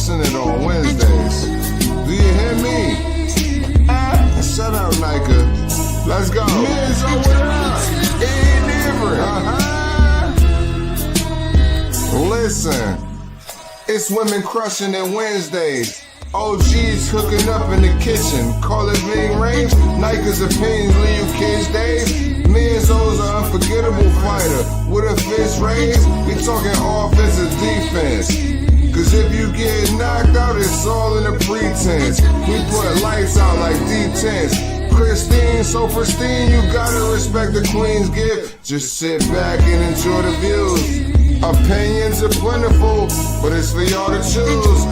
crushing it on Wednesdays. Do you hear me? Shut up, Nika. Let's go. Men's over there. It ain't different. Listen, it's women crushing it Wednesdays. OGs hooking up in the kitchen. Call it being range. Nika's opinions leave you kids days. Men's O's an unforgettable fighter. With a fist raised, we talking offense and defense. Cause if you get knocked out, it's all in a pretense. We put lights out like D10s. Christine, so pristine, you gotta respect the queen's gift. Just sit back and enjoy the views. Opinions are plentiful, but it's for y'all to choose.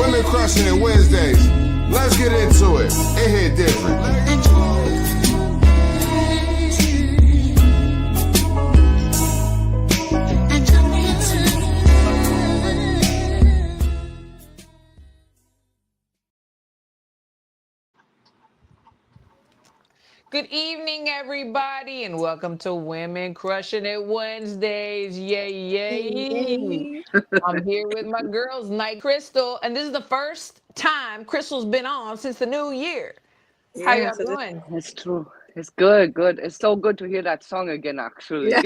Women crushing it Wednesdays. Let's get into it. It hit different. Good evening, everybody, and welcome to Women Crushing It Wednesdays. Yay, yay. I'm here with my girls, Night Crystal, and this is the first time Crystal's been on since the new year. How y'all doing? It's true. It's good, good. It's so good to hear that song again, actually. Yeah.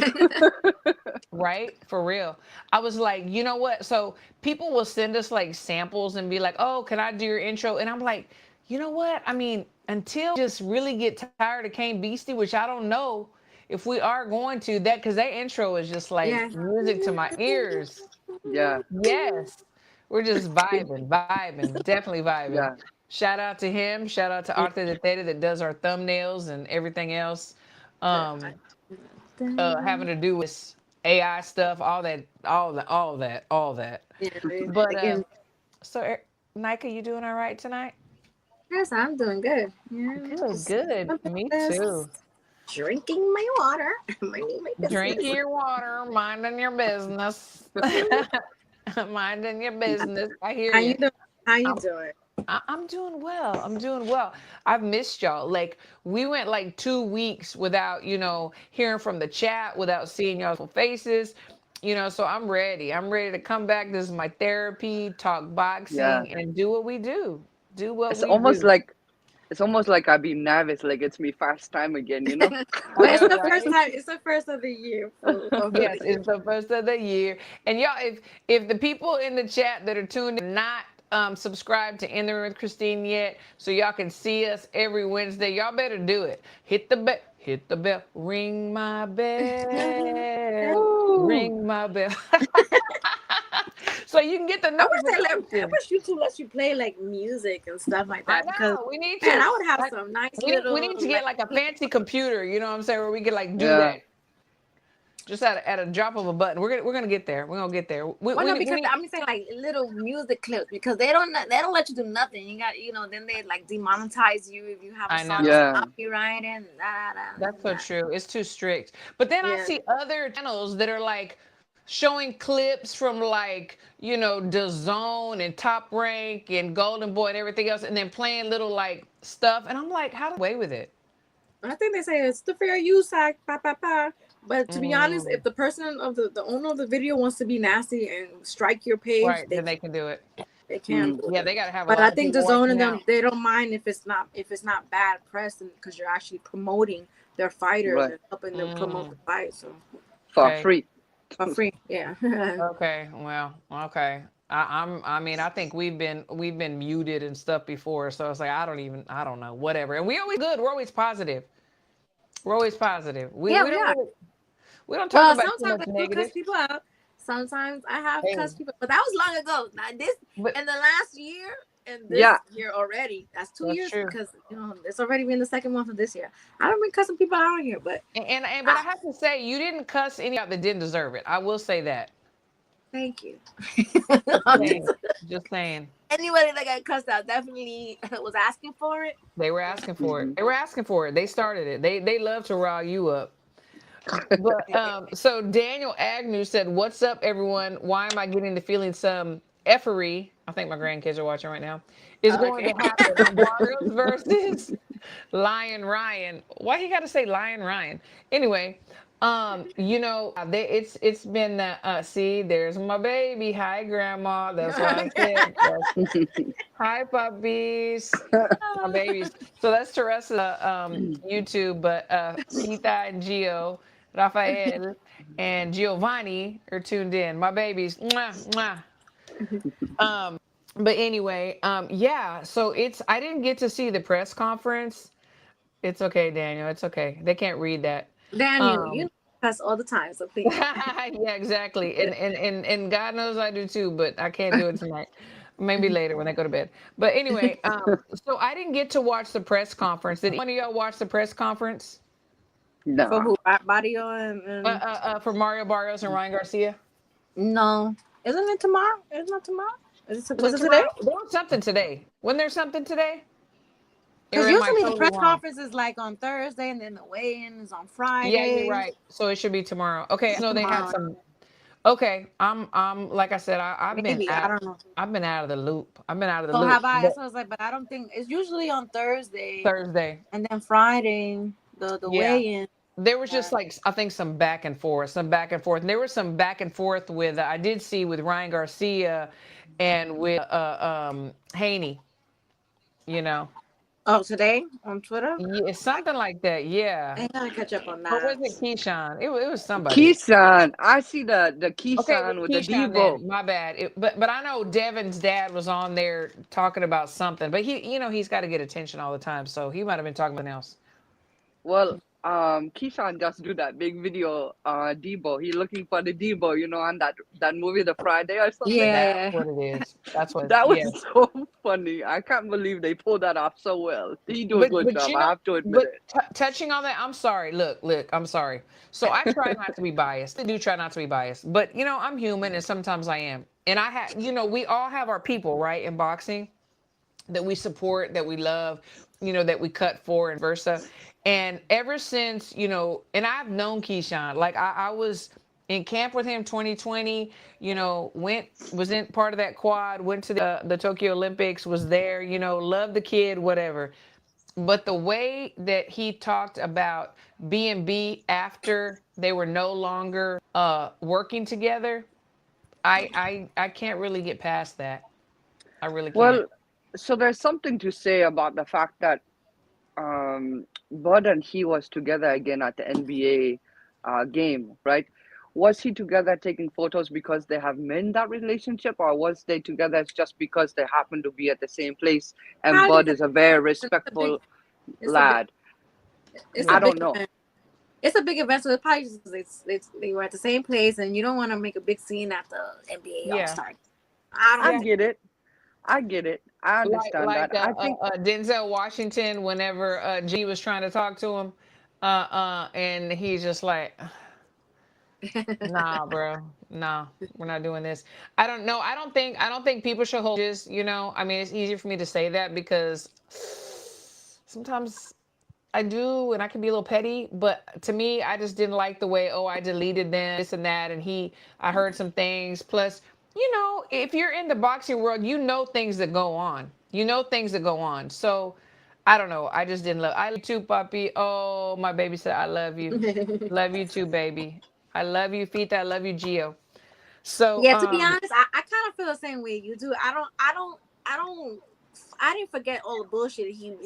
Right? For real. I was like, you know what? So people will send us like samples and be like, oh, can I do your intro? And I'm like, you know what? I mean, until just really get tired of Kane Beastie, which I don't know if we are going to that, because that intro is just like music to my ears. Yeah. Yes. We're just vibing, definitely vibing. Yeah. Shout out to him. Shout out to Arthur the Theta that does our thumbnails and everything else. Having to do with AI stuff, all that. Yeah, but so Nika, you doing all right tonight? Yes, I'm doing good. Yeah, Good. Me too. Drinking my water. Drinking your water, minding your business. Minding your business. I hear you. How you doing? I'm doing well. I've missed y'all. Like, we went like 2 weeks without, hearing from the chat, without seeing y'all's faces. So I'm ready. I'm ready to come back. This is my therapy, talk boxing, and do what we do. It's almost like I've been nervous, like it's me first time again, But it's the first time. It's the first of the year. Yes, it's the first of the year. And y'all, if the people in the chat that are tuned in not subscribed to In the Room with Christine yet, so y'all can see us every Wednesday, y'all better do it. Hit the bell, ring my bell, ring my bell. So you can get the notification. I wish YouTube lets you play like music and stuff like that. I know, we need to. Man, I would have some nice little. We need to get like a fancy computer, you know what I'm saying, where we could like do that. Just at a drop of a button. We're gonna get there. We're gonna get there. I'm saying like little music clips, because they don't let you do nothing. You got then they like demonetize you if you have a song copyright and That's so true. It's too strict. But then I see other channels that are like showing clips from like, Dezurn and Top Rank and Golden Boy and everything else, and then playing little like stuff. And I'm like, how do they away with it? I think they say it's the fair use act, But to be honest, if the person of the owner of the video wants to be nasty and strike your page, then they can do it. They can. Yeah, they gotta have. But I think Dezurn and them, they don't mind if it's not bad press, and because you're actually promoting their fighters and helping them promote the fight. So for free. For free, yeah. Okay, well, okay. I think we've been muted and stuff before, so it's like I don't know, whatever. And we're always positive. We don't talk about too much negative. Cuss people out. Sometimes I have cussed people, but that was long ago. Now in the last year and this year already. That's 2 years because it's already been the second month of this year. I don't been cussing people out here, but but I have to say you didn't cuss any out that didn't deserve it. I will say that. Thank you. Just saying. Anybody that got cussed out definitely was asking for it. They were asking for it. They started it. They love to rile you up. But so Daniel Agnew said, "What's up, everyone? Why am I getting the feeling some effery?" I think my grandkids are watching right now. Is going to happen. Barrios versus Lion Ryan. Why he got to say Lion Ryan? Anyway, You know, it's been see, there's my baby. Hi, grandma. That's what I said. Hi, puppies. My babies. So that's Teresa's YouTube, but Fita and Gio, Rafael, and Giovanni are tuned in. My babies. Mwah, mwah. But anyway, yeah. So I didn't get to see the press conference. It's okay, Daniel. It's okay. They can't read that. Daniel, you cuss all the time, so please. Yeah, exactly. And God knows I do too, but I can't do it tonight. Maybe later when I go to bed. But anyway, so I didn't get to watch the press conference. Did one of y'all watch the press conference? No. For who? Barrio and for Mario Barrios and Ryan Garcia? No. Isn't it tomorrow? It's not tomorrow. Was it today? There was something today. Wasn't there something today? Because usually the press conference is like on Thursday, and then the weigh-in is on Friday. Yeah, you're right. So it should be tomorrow. Okay, so they had some. Okay, I'm like I said, I've been out, I don't know. I've been out of the loop. I've been out of the loop. Have I? So I was like, but I don't think it's usually on Thursday. And then Friday, the weigh-in. There was just like I think some back and forth. And there was some back and forth with I did see with Ryan Garcia and with Haney. You know. Oh, today on Twitter? Yeah, something like that. Yeah. I gotta catch up on that. Or was it Keyshawn? It was somebody. Keyshawn. I see the Keyshawn with Keyshawn the Devo. My bad. But I know Devin's dad was on there talking about something. But he's got to get attention all the time, so he might have been talking about something else. Well, Keyshawn just do that big video, Debo. He looking for the Debo, on that movie, The Friday or something. Yeah, that's what it is. That's what. That was so funny. I can't believe they pulled that off so well. He do a good job. I have to admit it. Touching on that, I'm sorry. Look, I'm sorry. So I try not to be biased. I do try not to be biased, but I'm human, and sometimes I am. And I have, we all have our people, right, in boxing that we support, that we love, that we cut for, and versa. And ever since, and I've known Keyshawn, like I was in camp with him 2020, was in part of that quad, went to the Tokyo Olympics, was there, loved the kid, whatever. But the way that he talked about B&B after they were no longer working together, I can't really get past that. I really can't. Well, so there's something to say about the fact that Bud and he was together again at the NBA game, right? Was he together taking photos because they have made that relationship, or was they together just because they happen to be at the same place and Bud is a very respectful lad? I don't know. It's a big event, so it's probably just they were at the same place, and you don't want to make a big scene at the NBA All-Star. I get it. I understand like that. I think Denzel Washington, whenever G was trying to talk to him, and he's just like, nah, bro, nah, we're not doing this. I don't know. I don't think people should hold this. I mean, it's easier for me to say that because sometimes I do, and I can be a little petty. But to me, I just didn't like the way, I deleted them, this and that, and I heard some things. Plus, if you're in the boxing world, things that go on. So, I don't know. I just didn't love. I love you too, puppy. Oh, my baby said, I love you. Love you too, baby. I love you, Fita. I love you, Gio. So yeah, to be honest, I kind of feel the same way you do. I didn't forget all the bullshit he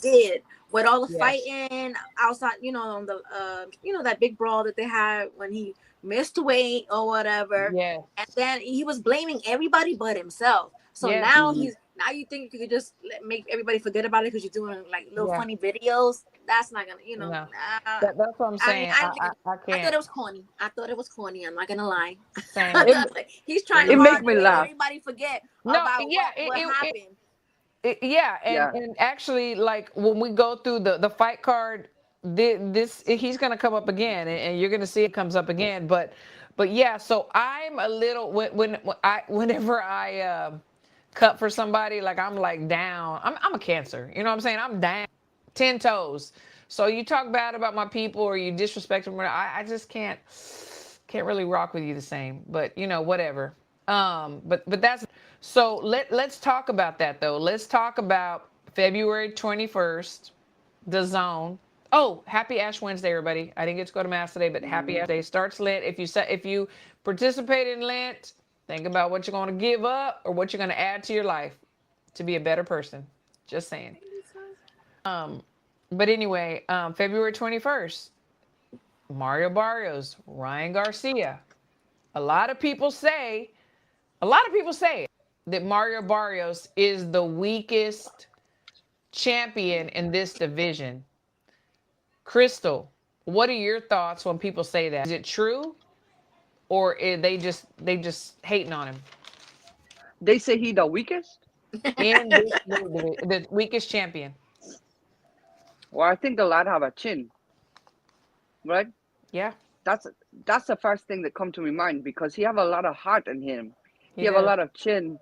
did with all the fighting outside. On the that big brawl that they had when he missed weight or whatever. Yeah. And then he was blaming everybody but himself. So now now you think you could just make everybody forget about it because you're doing like little funny videos. That's not gonna, No. That's what I'm saying. I can't. I thought it was corny. I'm not gonna lie. Same. He's trying to make me laugh. Everybody forget about what happened. And actually, like when we go through the fight card, he's gonna come up again, and you're gonna see it comes up again. But yeah, so I'm a little whenever I cut for somebody, like I'm like down. I'm a Cancer. You know what I'm saying? I'm down 10 toes. So you talk bad about my people or you disrespect them, I just can't really rock with you the same. But whatever. But that's so. Let's talk about that though. Let's talk about February 21st, Dezurn. Oh, happy Ash Wednesday, everybody. I didn't get to go to Mass today, but happy Ash Day. Starts Lent. If you participate in Lent, think about what you're going to give up or what you're going to add to your life to be a better person. Just saying. But anyway, February 21st, Mario Barrios, Ryan Garcia. A lot of people say that Mario Barrios is the weakest champion in this division. Crystal, what are your thoughts when people say that? Is it true, or they just hating on him? They say he the weakest. In the weakest champion. Well, I think the lad have a chin, right? Yeah. That's the first thing that come to my mind, because he have a lot of heart in him. He have does. a lot of chin.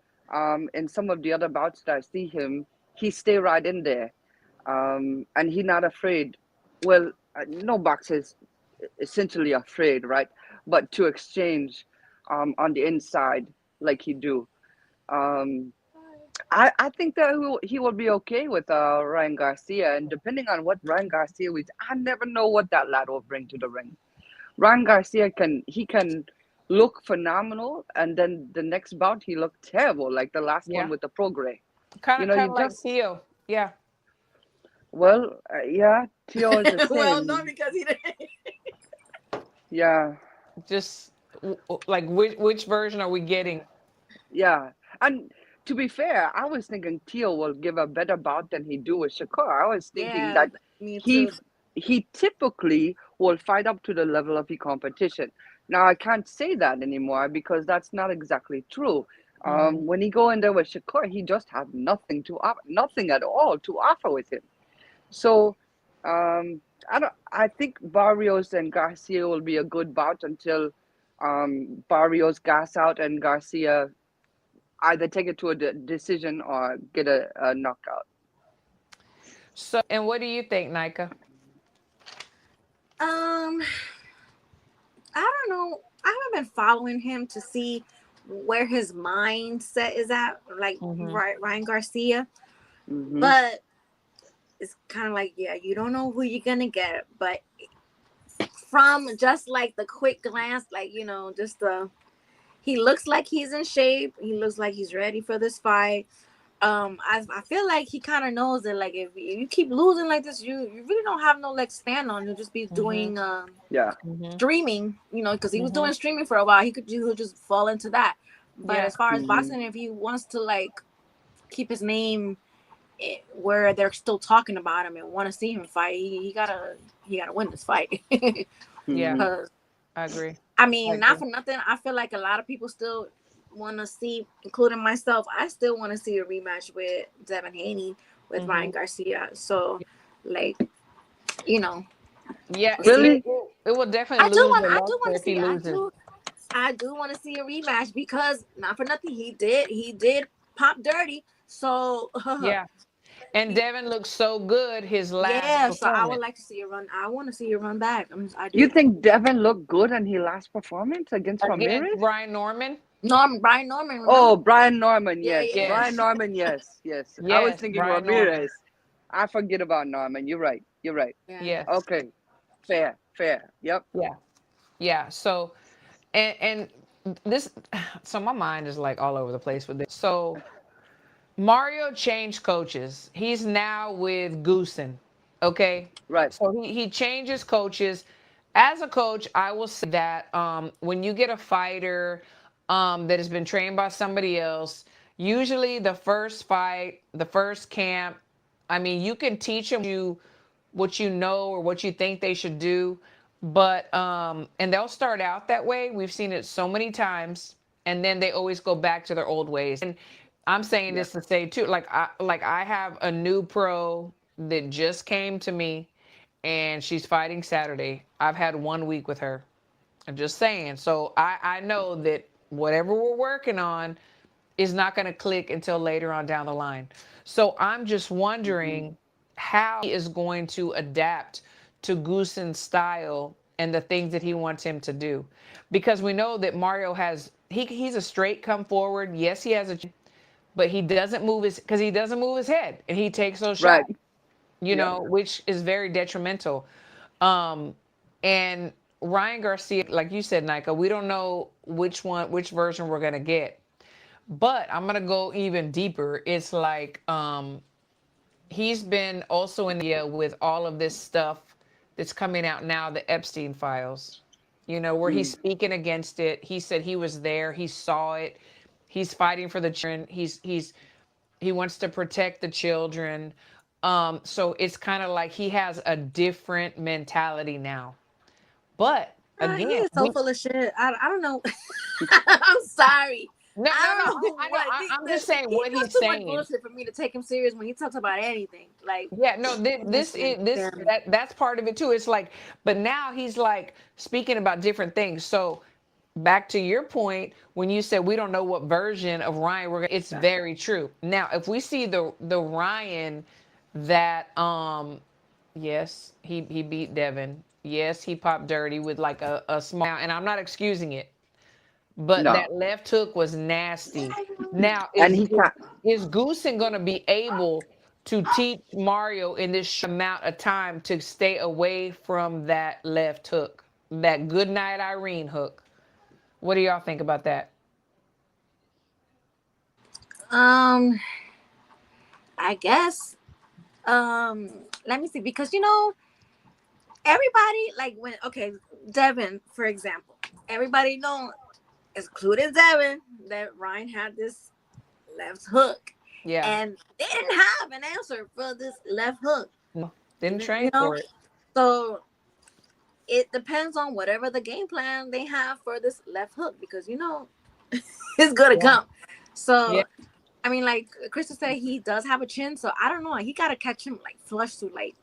In some of the other bouts that I see him, he stay right in there, and he not afraid. Well, no boxer is essentially afraid, right? But to exchange on the inside like he do. I think that he will be okay with Ryan Garcia, and depending on what Ryan Garcia is, I never know what that lad will bring to the ring. Ryan Garcia can look phenomenal, and then the next bout he looked terrible, like the last one with the Prograis. Kind of like Theo. Yeah. Well, yeah, Theo is the same. Well, not because he didn't. Yeah. Just like which version are we getting? Yeah, and to be fair, I was thinking Theo will give a better bout than he do with Shakur. I was thinking that he typically will fight up to the level of the competition. Now I can't say that anymore because that's not exactly true. When he go in there with Shakur, he just had nothing at all to offer with him. So I think Barrios and Garcia will be a good bout until Barrios gas out and Garcia either take it to a decision or get a knockout. So, and what do you think, Nika? I don't know. I haven't been following him to see where his mindset is at, like Ryan Garcia. But it's kind of like, yeah, you don't know who you're gonna get, but from just like the quick glance, like, you know, just he looks like he's in shape. He looks like he's ready for this fight. I feel like he kind of knows that, like, if you keep losing like this, you really don't have no leg stand on. You'll just be doing streaming, you know, because he was doing streaming for a while. He'll just fall into that. But as far as boxing, if he wants to like keep his name where they're still talking about him and want to see him fight, he gotta win this fight. Yeah, I agree. I mean, not for nothing, I feel like a lot of people still want to see, including myself, I still want to see a rematch with Devin Haney with Ryan Garcia. So, like, you know. Yeah, really, it will definitely. I do want to see a rematch because, not for nothing, he did pop dirty. So yeah. And Devin looks so good his last performance. So I would like to see a run. I want to see a run back. I do. You think Devin looked good in his last performance against Ramirez? Brian Norman? Brian Norman. Remember? Oh, Brian Norman, yes. Yeah. Brian Norman, yes. I was thinking Brian Ramirez. Norman. I forget about Norman. You're right. Yeah. Okay. Fair. Yep. Yeah. So, and this, so my mind is like all over the place with this. So, Mario changed coaches. He's now with Goosen. Okay. Right. So he changes coaches. As a coach, I will say that when you get a fighter that has been trained by somebody else, usually the first fight, the first camp, I mean, you can teach them what you know or what you think they should do, but and they'll start out that way. We've seen it so many times, and then they always go back to their old ways. And I'm saying this to say too, like I have a new pro that just came to me, and she's fighting Saturday. I've had 1 week with her. I'm just saying. So I know that whatever we're working on is not going to click until later on down the line. So I'm just wondering how he is going to adapt to Goosen's style and the things that he wants him to do. Because we know that Mario he's a straight come forward. Yes, he has but he doesn't move his head, and he takes those shots. Right. you know, which is very detrimental. And Ryan Garcia, like you said, Nika, we don't know which version we're gonna get. But I'm gonna go even deeper. It's like he's been also in the with all of this stuff that's coming out now, the Epstein files, you know, where he's speaking against it. He said he was there, he saw it, he's fighting for the children, he wants to protect the children. So it's kind of like he has a different mentality now. But again, he is so full of shit. I don't know. I'm sorry. No. I'm just saying what he's saying. Too much bullshit for me to take him serious when he talks about anything. Like, yeah, no, that's part of it too. It's like, but now he's like speaking about different things. So back to your point when you said we don't know what version of Ryan it's very true. Now, if we see the Ryan that yes, he beat Devin. Yes, he popped dirty with like a small, and I'm not excusing it. But that left hook was nasty. Now, is Goosen going to be able to teach Mario in this amount of time to stay away from that left hook, that good night Irene hook? What do y'all think about that? I guess. Let me see, because you know, everybody like when Devin, for example, everybody know, including Devin, that Ryan had this left hook. Yeah. And they didn't have an answer for this left hook. No, didn't train for it. So it depends on whatever the game plan they have for this left hook, because you know it's gonna come. So I mean, like Crystal said, he does have a chin, so I don't know. He gotta catch him like flush to like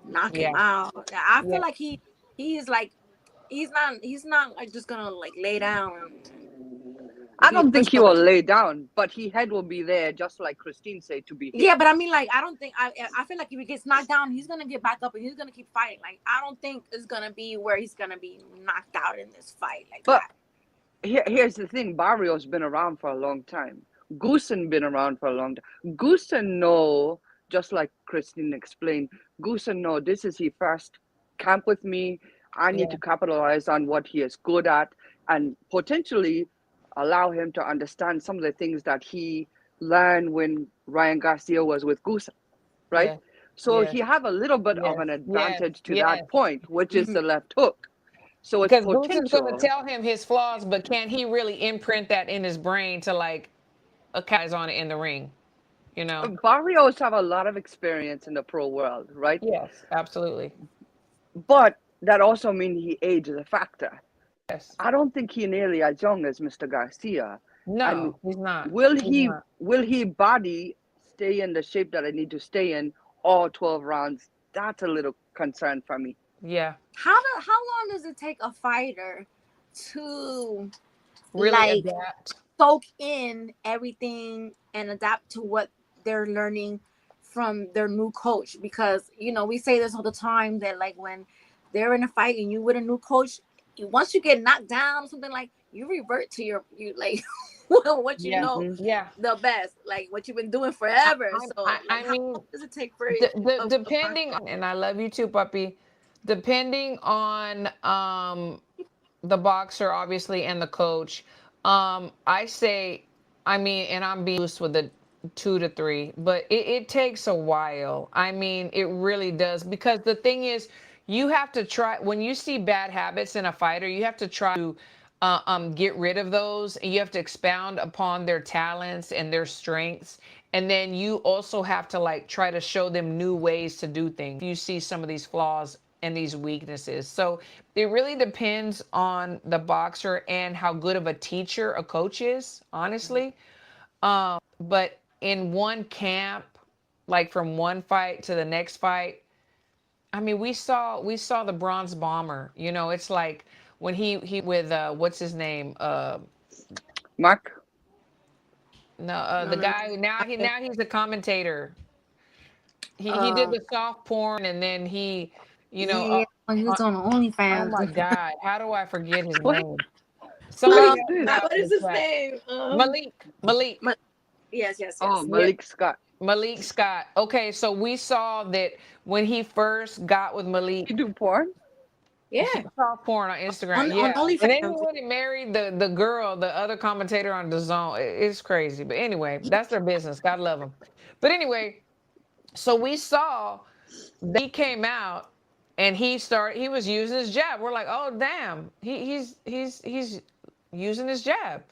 knock him out. I feel like he is like he's not like just gonna like lay down. I don't think he will lay down, but his head will be there, just like Christine said, to be hit. Yeah, but I mean, like, I don't think I feel like if he gets knocked down, he's gonna get back up and he's gonna keep fighting. Like, I don't think it's gonna be where he's gonna be knocked out in this fight. Like, but here's the thing: Barrios been around for a long time. Goosen been around for a long time. Goosen know, just like Christine explained, Goosen know this is his first camp with me. I need to capitalize on what he is good at and potentially allow him to understand some of the things that he learned when Ryan Garcia was with Goosen, right? Yeah. So he have a little bit of an advantage to that point, which is the left hook. So it's because Goosen's going to tell him his flaws, but can he really imprint that in his brain to like guys on it in the ring? You know, Barrios have a lot of experience in the pro world, right? Yes, absolutely. But that also means he age is a factor. Yes. I don't think he's nearly as young as Mr. Garcia. No, he's not. Will he body stay in the shape that I need to stay in all 12 rounds? That's a little concern for me. Yeah. How long does it take a fighter to really adapt, soak in everything and adapt to what they're learning from their new coach? Because you know, we say this all the time that like when they're in a fight and you with a new coach, once you get knocked down or something, like you revert to you like what you know the best, like what you've been doing forever. I mean, does it take for depending on, and I love you too, puppy, depending on the boxer obviously and the coach, I say, I mean, and I'm being loose with the 2 to 3, but it takes a while. I mean, it really does, because the thing is, you have to try, when you see bad habits in a fighter, you have to try to get rid of those, and you have to expound upon their talents and their strengths. And then you also have to like try to show them new ways to do things. You see some of these flaws and these weaknesses. So it really depends on the boxer and how good of a teacher a coach is, honestly. But in one camp, like from one fight to the next fight, I mean, we saw the Bronze Bomber. You know, it's like when he with what's his name? Mark. No, the guy now he's a commentator. He did the soft porn, and then he, you know, he was on OnlyFans. Oh my God, how do I forget his name? Somebody. What is his name? Malik. Yes. Oh, Malik Scott. Malik Scott. Okay, so we saw that when he first got with Malik. You do porn? Yeah. He saw porn on Instagram. On and then he OnlyFans. went and married the girl, the other commentator on Dezurn. It's crazy. But anyway, that's their business. God love them. But anyway, so we saw that he came out and he was using his jab. We're like, oh damn, he's using his jab.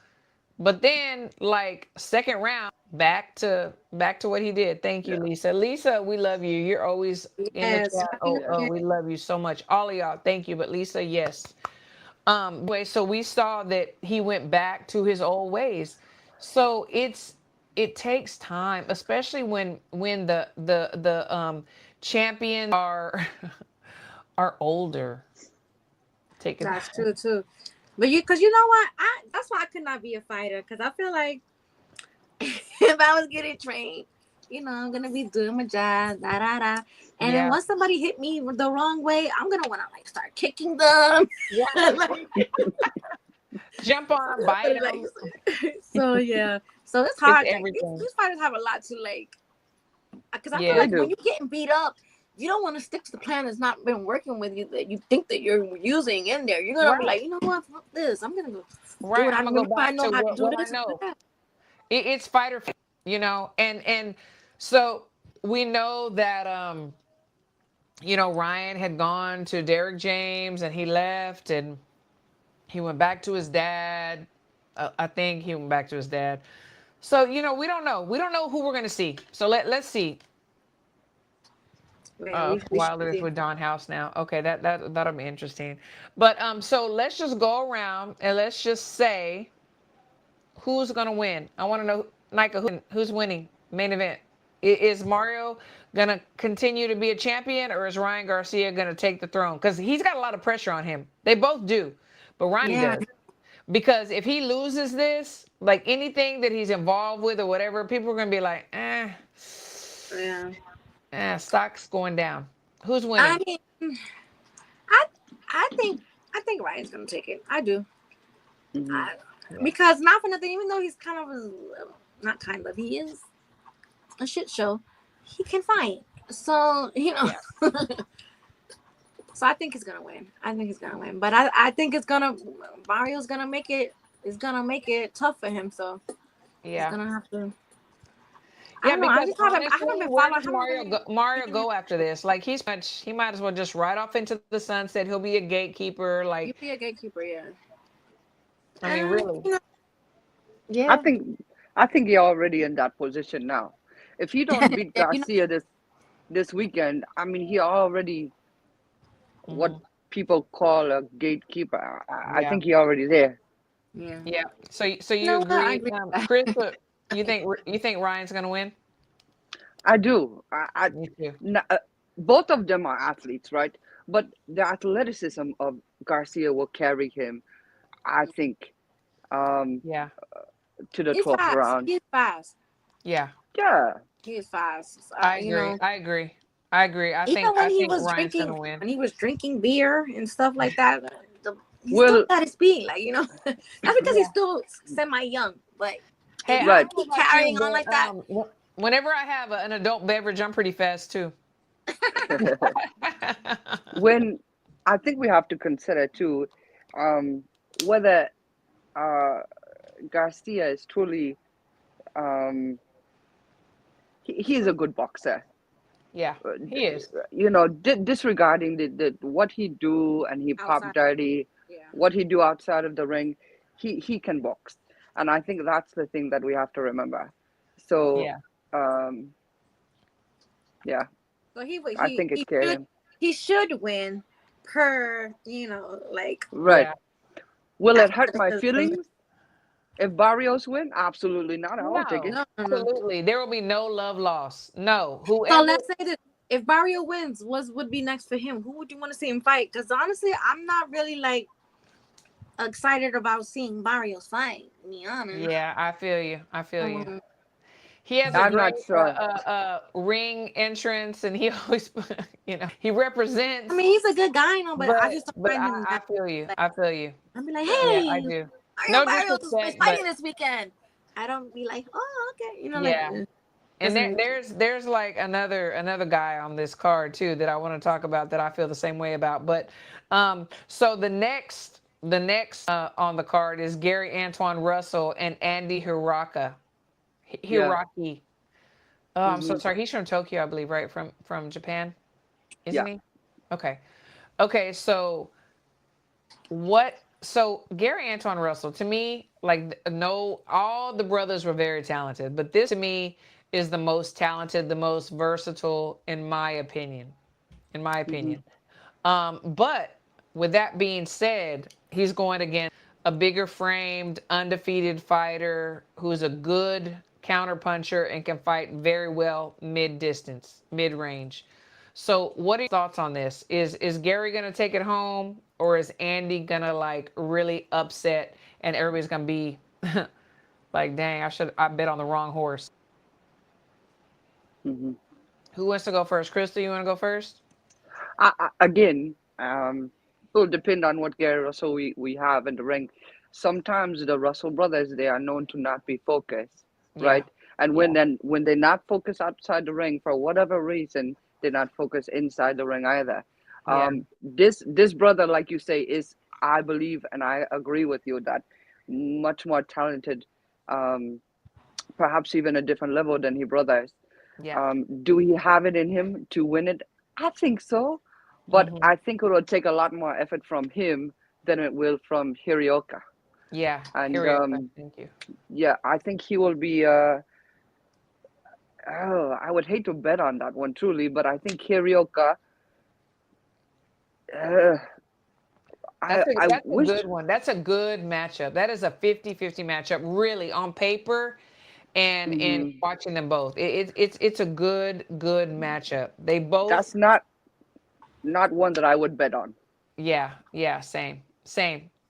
But then, like, second round, back to what he did. Thank you, Lisa. Lisa, we love you. You're always in the chat. Oh, we love you so much. All of y'all, thank you. But Lisa, yes. So we saw that he went back to his old ways. So it takes time, especially when the champions are older. That's true too. But because you know what, that's why I could not be a fighter, because I feel like if I was getting trained, I'm gonna be doing my job, and then once somebody hit me the wrong way, I'm gonna want to like start kicking them, jump on, bite them. So it's hard. These fighters have a lot to like, because I feel like when you're getting beat up, you don't want to stick to the plan that's not been working with you, that you think that you're using in there. You're gonna be like, you know what, fuck this. I'm gonna go do what I'm gonna go back to what I know. It's fighter, and so we know that Ryan had gone to Derek James and he left and he went back to his dad. I think he went back to his dad. So we don't know. We don't know who we're gonna see. So let's see. Wilder is with Don House now. Okay, that'll be interesting. But so let's just go around and let's just say who's gonna win. I want to know, Nika, who's winning main event. Is Mario gonna continue to be a champion, or is Ryan Garcia gonna take the throne? Because he's got a lot of pressure on him. They both do, but Ryan does. Because if he loses this, like anything that he's involved with or whatever, people are gonna be like, stock's going down. Who's winning? I mean, I think Ryan's gonna take it. I do. Mm-hmm. Because not for nothing, even though he's kind of he is a shit show, he can fight. So so I think he's gonna win. But I think Barrios gonna make it. Is gonna make it tough for him. So he's gonna have to. Yeah, because honestly, where does Mario go after this? Like he might as well just ride off into the sunset. He'll be a gatekeeper. Like he'll be a gatekeeper, yeah. I mean, really. Yeah. I think you're already in that position now. If you don't beat Garcia this weekend, I mean, he already what people call a gatekeeper. I think he already there. Yeah. Yeah. So you agree, Chris? You think Ryan's gonna win? I do. Me too. Both of them are athletes, right? But the athleticism of Garcia will carry him, I think. To the 12th round. He's fast. Yeah. Yeah. He's fast. I agree. I think Ryan's gonna win. When he was drinking beer and stuff like that, he still got his speed, like that's because he's still semi-young, but. Hey, right. Keep carrying on like that. Whenever I have an adult beverage, I'm pretty fast too. When I think we have to consider too, whether Garcia is truly, he's a good boxer. Yeah, he is. Disregarding the what he do and he pop dirty, what he do outside of the ring, he can box. And I think that's the thing that we have to remember. So, So I think it's scary. He should win per, like. Right. Yeah. Will it hurt my feelings if Barrios win? Absolutely not. I won't take it. No. Absolutely. There will be no love lost. No. Whoever. So let's say that if Barrio wins, what would be next for him? Who would you want to see him fight? Because honestly, I'm not really like excited about seeing Barrios fight, to be honest. Yeah, I feel you. He has a great ring entrance, and he always, he represents. I mean, he's a good guy, but I just don't find him. I feel you. I feel you. I'd be like, hey, I do. No Barrios is fighting this weekend. I don't be like, oh, okay, And there's like another guy on this card too that I want to talk about that I feel the same way about. But so the next on the card is Gary Antoine Russell and Andy Hiraka. Hiraki. Oh, I'm so sorry. He's from Tokyo, I believe, right? From Japan, isn't he? Okay. Okay. So Gary Antoine Russell, to me, like, no, all the brothers were very talented, but this to me is the most talented, the most versatile, in my opinion. But with that being said, he's going against a bigger framed, undefeated fighter who's a good counterpuncher and can fight very well mid-distance, mid-range. So what are your thoughts on this? Is Gary going to take it home, or is Andy going to like really upset and everybody's going to be like, dang, I bet on the wrong horse. Who wants to go first? Crystal, you want to go first? Again, will depend on what Gary Russell we have in the ring. Sometimes the Russell brothers, they are known to not be focused, right? And when they're not focused outside the ring for whatever reason, they're not focused inside the ring either. This brother, like you say, is, I believe, and I agree with you, that much more talented, perhaps even a different level than his brothers. Do he have it in him to win it? I think so, but I think it will take a lot more effort from him than it will from Hirioka. Yeah, and Hirioka, thank you. Yeah, I think he will be. I would hate to bet on that one truly, but I think Hirioka. That's a good one. That's a good matchup. That is a 50-50 matchup, really, on paper. And in watching them both, it's a good matchup. They both. That's not one that I would bet on. Yeah, same.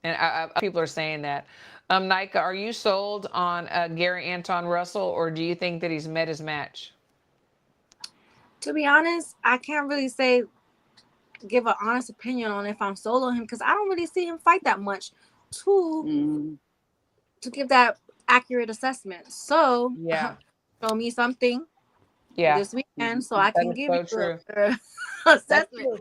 And people are saying that. Nika, are you sold on Gary Anton Russell, or do you think that he's met his match? To be honest, I can't really give an honest opinion on if I'm sold on him, because I don't really see him fight that much to give that accurate assessment. So show me something this weekend so I can give you an assessment.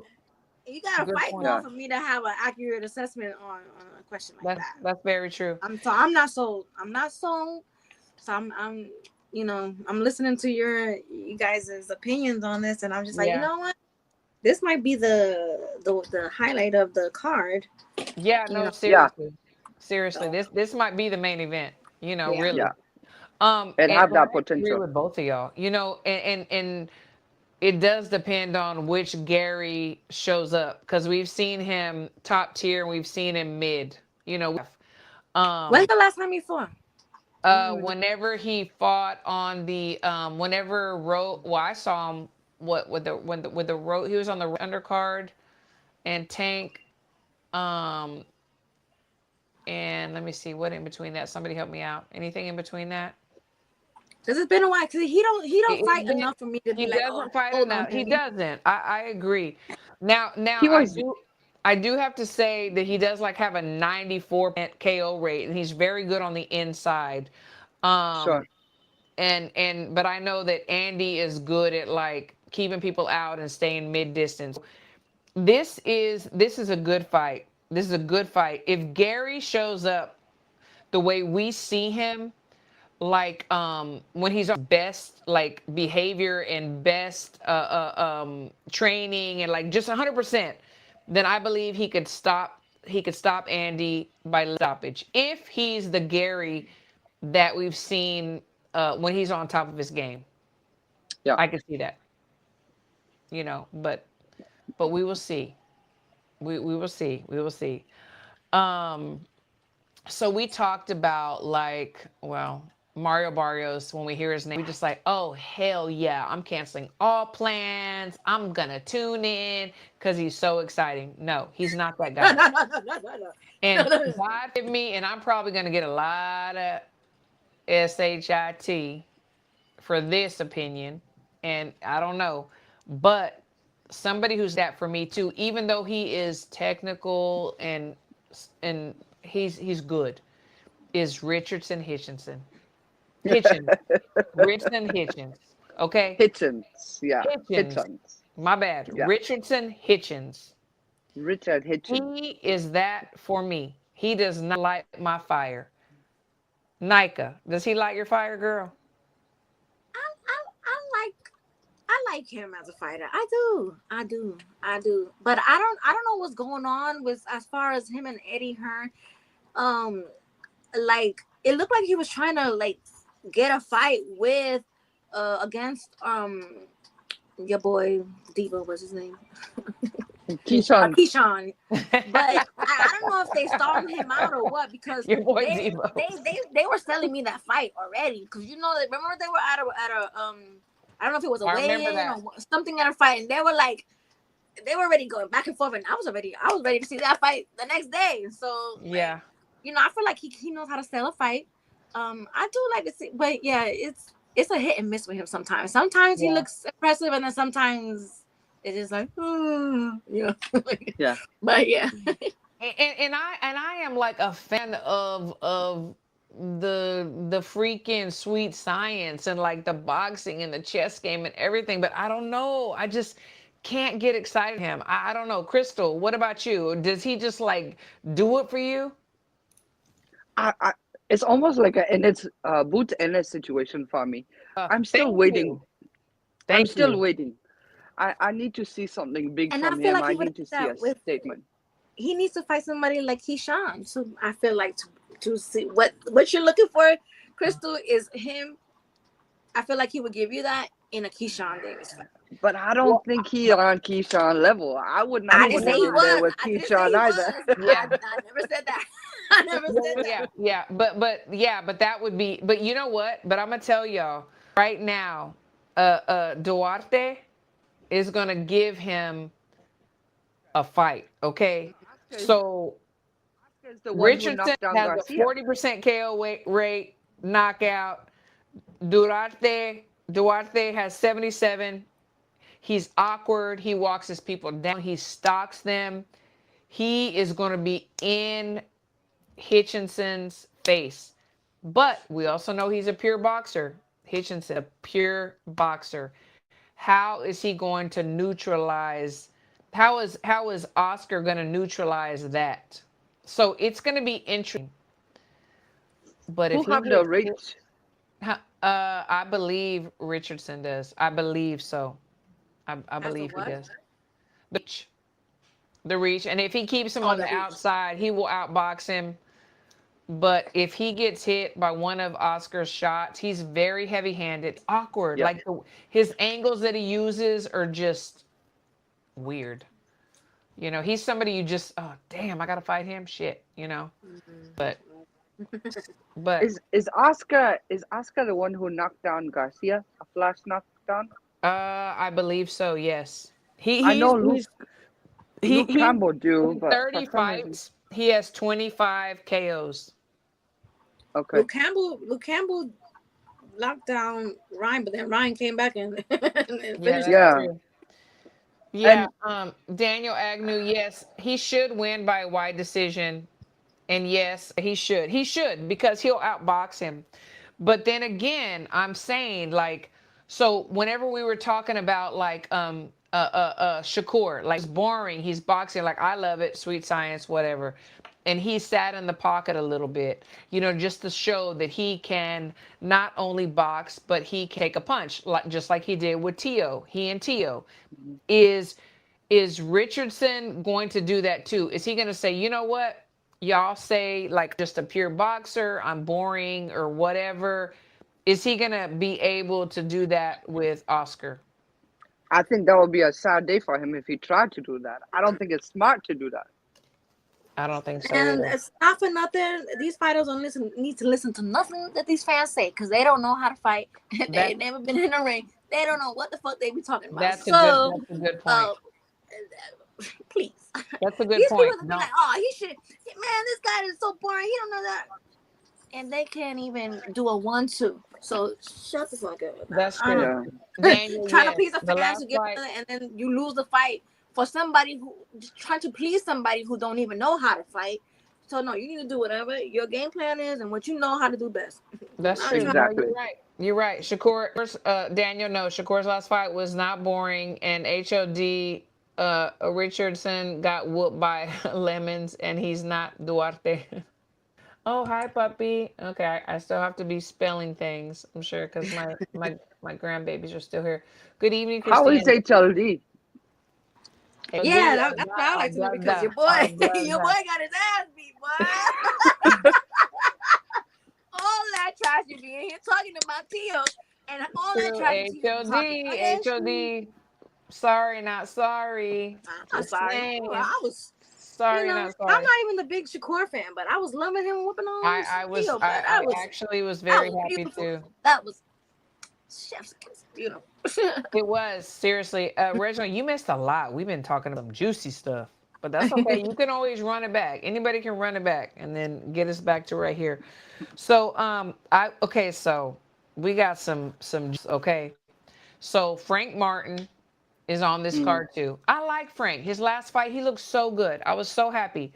You gotta fight more for me to have an accurate assessment on a question like that. That's very true. I'm not sold. So I'm listening to you guys' opinions on this, and I'm just like, you know what? This might be the highlight of the card. Yeah, no, seriously. Seriously, this might be the main event. Really. Yeah. And have that potential. I agree with both of y'all. And it does depend on which Gary shows up, because we've seen him top tier and we've seen him mid. When's the last time you fought? Whenever he fought on the I saw him with the road. He was on the undercard, and Tank. And let me see what in between that. Somebody help me out. Anything in between that? Because it's been a while. Because he don't fight enough for me to be like, he doesn't fight enough. He doesn't. I agree. Now I do have to say that he does have a 94% KO rate, and he's very good on the inside. Sure. But I know that Andy is good at keeping people out and staying mid distance. This is a good fight. This is a good fight. If Gary shows up the way we see him, when he's on best behavior and best training and just 100%, then I believe he could stop Andy by stoppage. If he's the Gary that we've seen when he's on top of his game. Yeah. I can see that. But we will see. We will see. So we talked about Mario Barrios. When we hear his name, we just oh hell yeah, I'm canceling all plans. I'm gonna tune in because he's so exciting. No, he's not that guy. No. And God give me, and I'm probably gonna get a lot of SHIT for this opinion, and I don't know, but somebody who's that for me too, even though he is technical and he's good, is Richardson Hitchens. Richardson Hitchens. Okay. Hitchens. Yeah. Hitchens. Hitchens. My bad. Yeah. Richardson Hitchens. Richard Hitchens. He is that for me. He does not light my fire. Nika, does he light your fire, girl? I like him as a fighter. I do. But I don't know what's going on with as far as him and Eddie Hearn. Like it looked like he was trying to like get a fight with against your boy Devo, what's his name? Keyshawn. But I don't know if they stormed him out or what, because your boy they, Devo. They were selling me that fight already, because you know, remember they were at a I don't know if it was a weigh-in or something at a fight, and they were already going back and forth, and I was ready to see that fight the next day. So yeah, like, you know, I feel like he knows how to sell a fight. I do like to see, but yeah, it's a hit and miss with him sometimes. Sometimes he looks impressive, and then sometimes it's just like, you know. Yeah. But yeah. and I am like a fan of the freaking sweet science and like the boxing and the chess game and everything, but I don't know. I just can't get excited for him. I don't know. Crystal, what about you? Does he just like do it for you? It's almost like a boot Ennis situation for me. I'm still waiting. I'm still waiting. I need to see something big from him. Like I need to see a statement. He needs to fight somebody like Keyshawn. So I feel like to see what you're looking for, Crystal, is him. I feel like he would give you that in a Keyshawn Davis fight. But I don't think he's on Keyshawn level. I would not put him in there with Keyshawn either. Yeah. I never said that. I never said that. Yeah, but that would be. But you know what? But I'm gonna tell y'all right now, Duarte is gonna give him a fight. Okay, so Richardson has a 40% KO rate, knockout. Duarte has 77. He's awkward. He walks his people down. He stalks them. He is going to be in Hitchenson's face. But we also know he's a pure boxer. Hitchinson, a pure boxer. How is he going to neutralize? How is Oscar going to neutralize that? So it's going to be interesting. But if who have the reach? I believe Richardson does. I believe so. I believe he does. The reach. And if he keeps him on the outside, he will outbox him. But if he gets hit by one of Oscar's shots, he's very heavy-handed, awkward. Yep. Like his angles that he uses are just weird. You know, he's somebody you just, oh, damn, I got to fight him. Shit, you know. But is Oscar the one who knocked down Garcia? A flash knockdown? I believe so. Yes. I know Luke Campbell do, but 30 fights. He has 25 KOs. Okay. Luke Campbell locked down Ryan, but then Ryan came back and finished. Yeah. Daniel Agnew, yes, he should win by a wide decision. And yes, he should. He should, because he'll outbox him. But then again, I'm saying, like, so whenever we were talking about like Shakur, like, it's boring, he's boxing, like, I love it, sweet science, whatever. And he sat in the pocket a little bit, you know, just to show that he can not only box, but he can take a punch, like, just like he did with Tio. He and Tio. Is Richardson going to do that too? Is he going to say, you know what? Y'all say, like, just a pure boxer, I'm boring or whatever. Is he going to be able to do that with Oscar? I think that would be a sad day for him if he tried to do that. I don't think it's smart to do that. I don't think so. And it's not for nothing. These fighters don't need to listen to nothing that these fans say, because they don't know how to fight. They've never been in a ring. They don't know what the fuck they be talking about. That's a good point. Please. That's a good These point. People be like, oh, he should. Man, this guy is so boring. He don't know that. And they can't even do a 1-2. So shut the fuck up. That's true. Daniel, trying to please the fans who get and then you lose the fight for somebody who just trying to please somebody who don't even know how to fight. So no, you need to do whatever your game plan is and what you know how to do best. That's true. Exactly. You're right. You're right. Shakur, Daniel, no, Shakur's last fight was not boring, and HOD Richardson got whooped by Lemons, and he's not Duarte. Oh, hi, puppy. Okay, I still have to be spelling things, I'm sure, because my grandbabies are still here. Good evening, How is Christine. HLD? Yeah, that's what I like to know because your boy, your boy got his ass beat, boy. All that trash you be in here talking about Tio and all that trash you be HOD. Sorry, not sorry. I'm not sorry. I was sorry, not sorry. I'm not even the big Shakur fan, but I was loving him whooping on Tio. I actually was very happy beautiful. too. That was chef's kiss, beautiful. It was, seriously. Reginald, you missed a lot. We've been talking about some juicy stuff, but that's okay. You can always run it back. Anybody can run it back and then get us back to right here. So, so we got some, okay. So Frank Martin is on this card too. I like Frank. His last fight, he looked so good. I was so happy,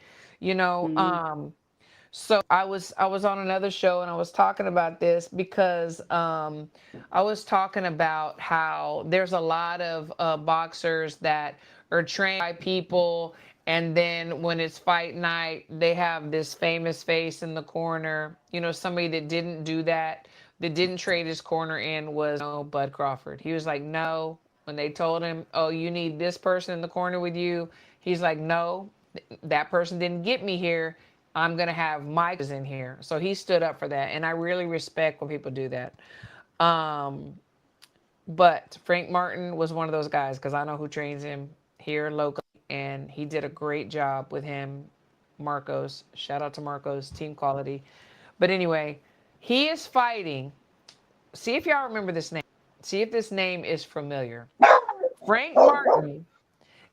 So I was on another show and I was talking about this because I was talking about how there's a lot of boxers that are trained by people, and then when it's fight night, they have this famous face in the corner. Somebody that didn't do that didn't trade his corner in was Bud Crawford. He was like, no. When they told him, oh, you need this person in the corner with you, he's like, no, that person didn't get me here. I'm going to have Mike in here. So he stood up for that. And I really respect when people do that. But Frank Martin was one of those guys because I know who trains him here locally. And he did a great job with him, Marcos. Shout out to Marcos, team quality. But anyway, he is fighting. See if y'all remember this name. See if this name is familiar. Frank Martin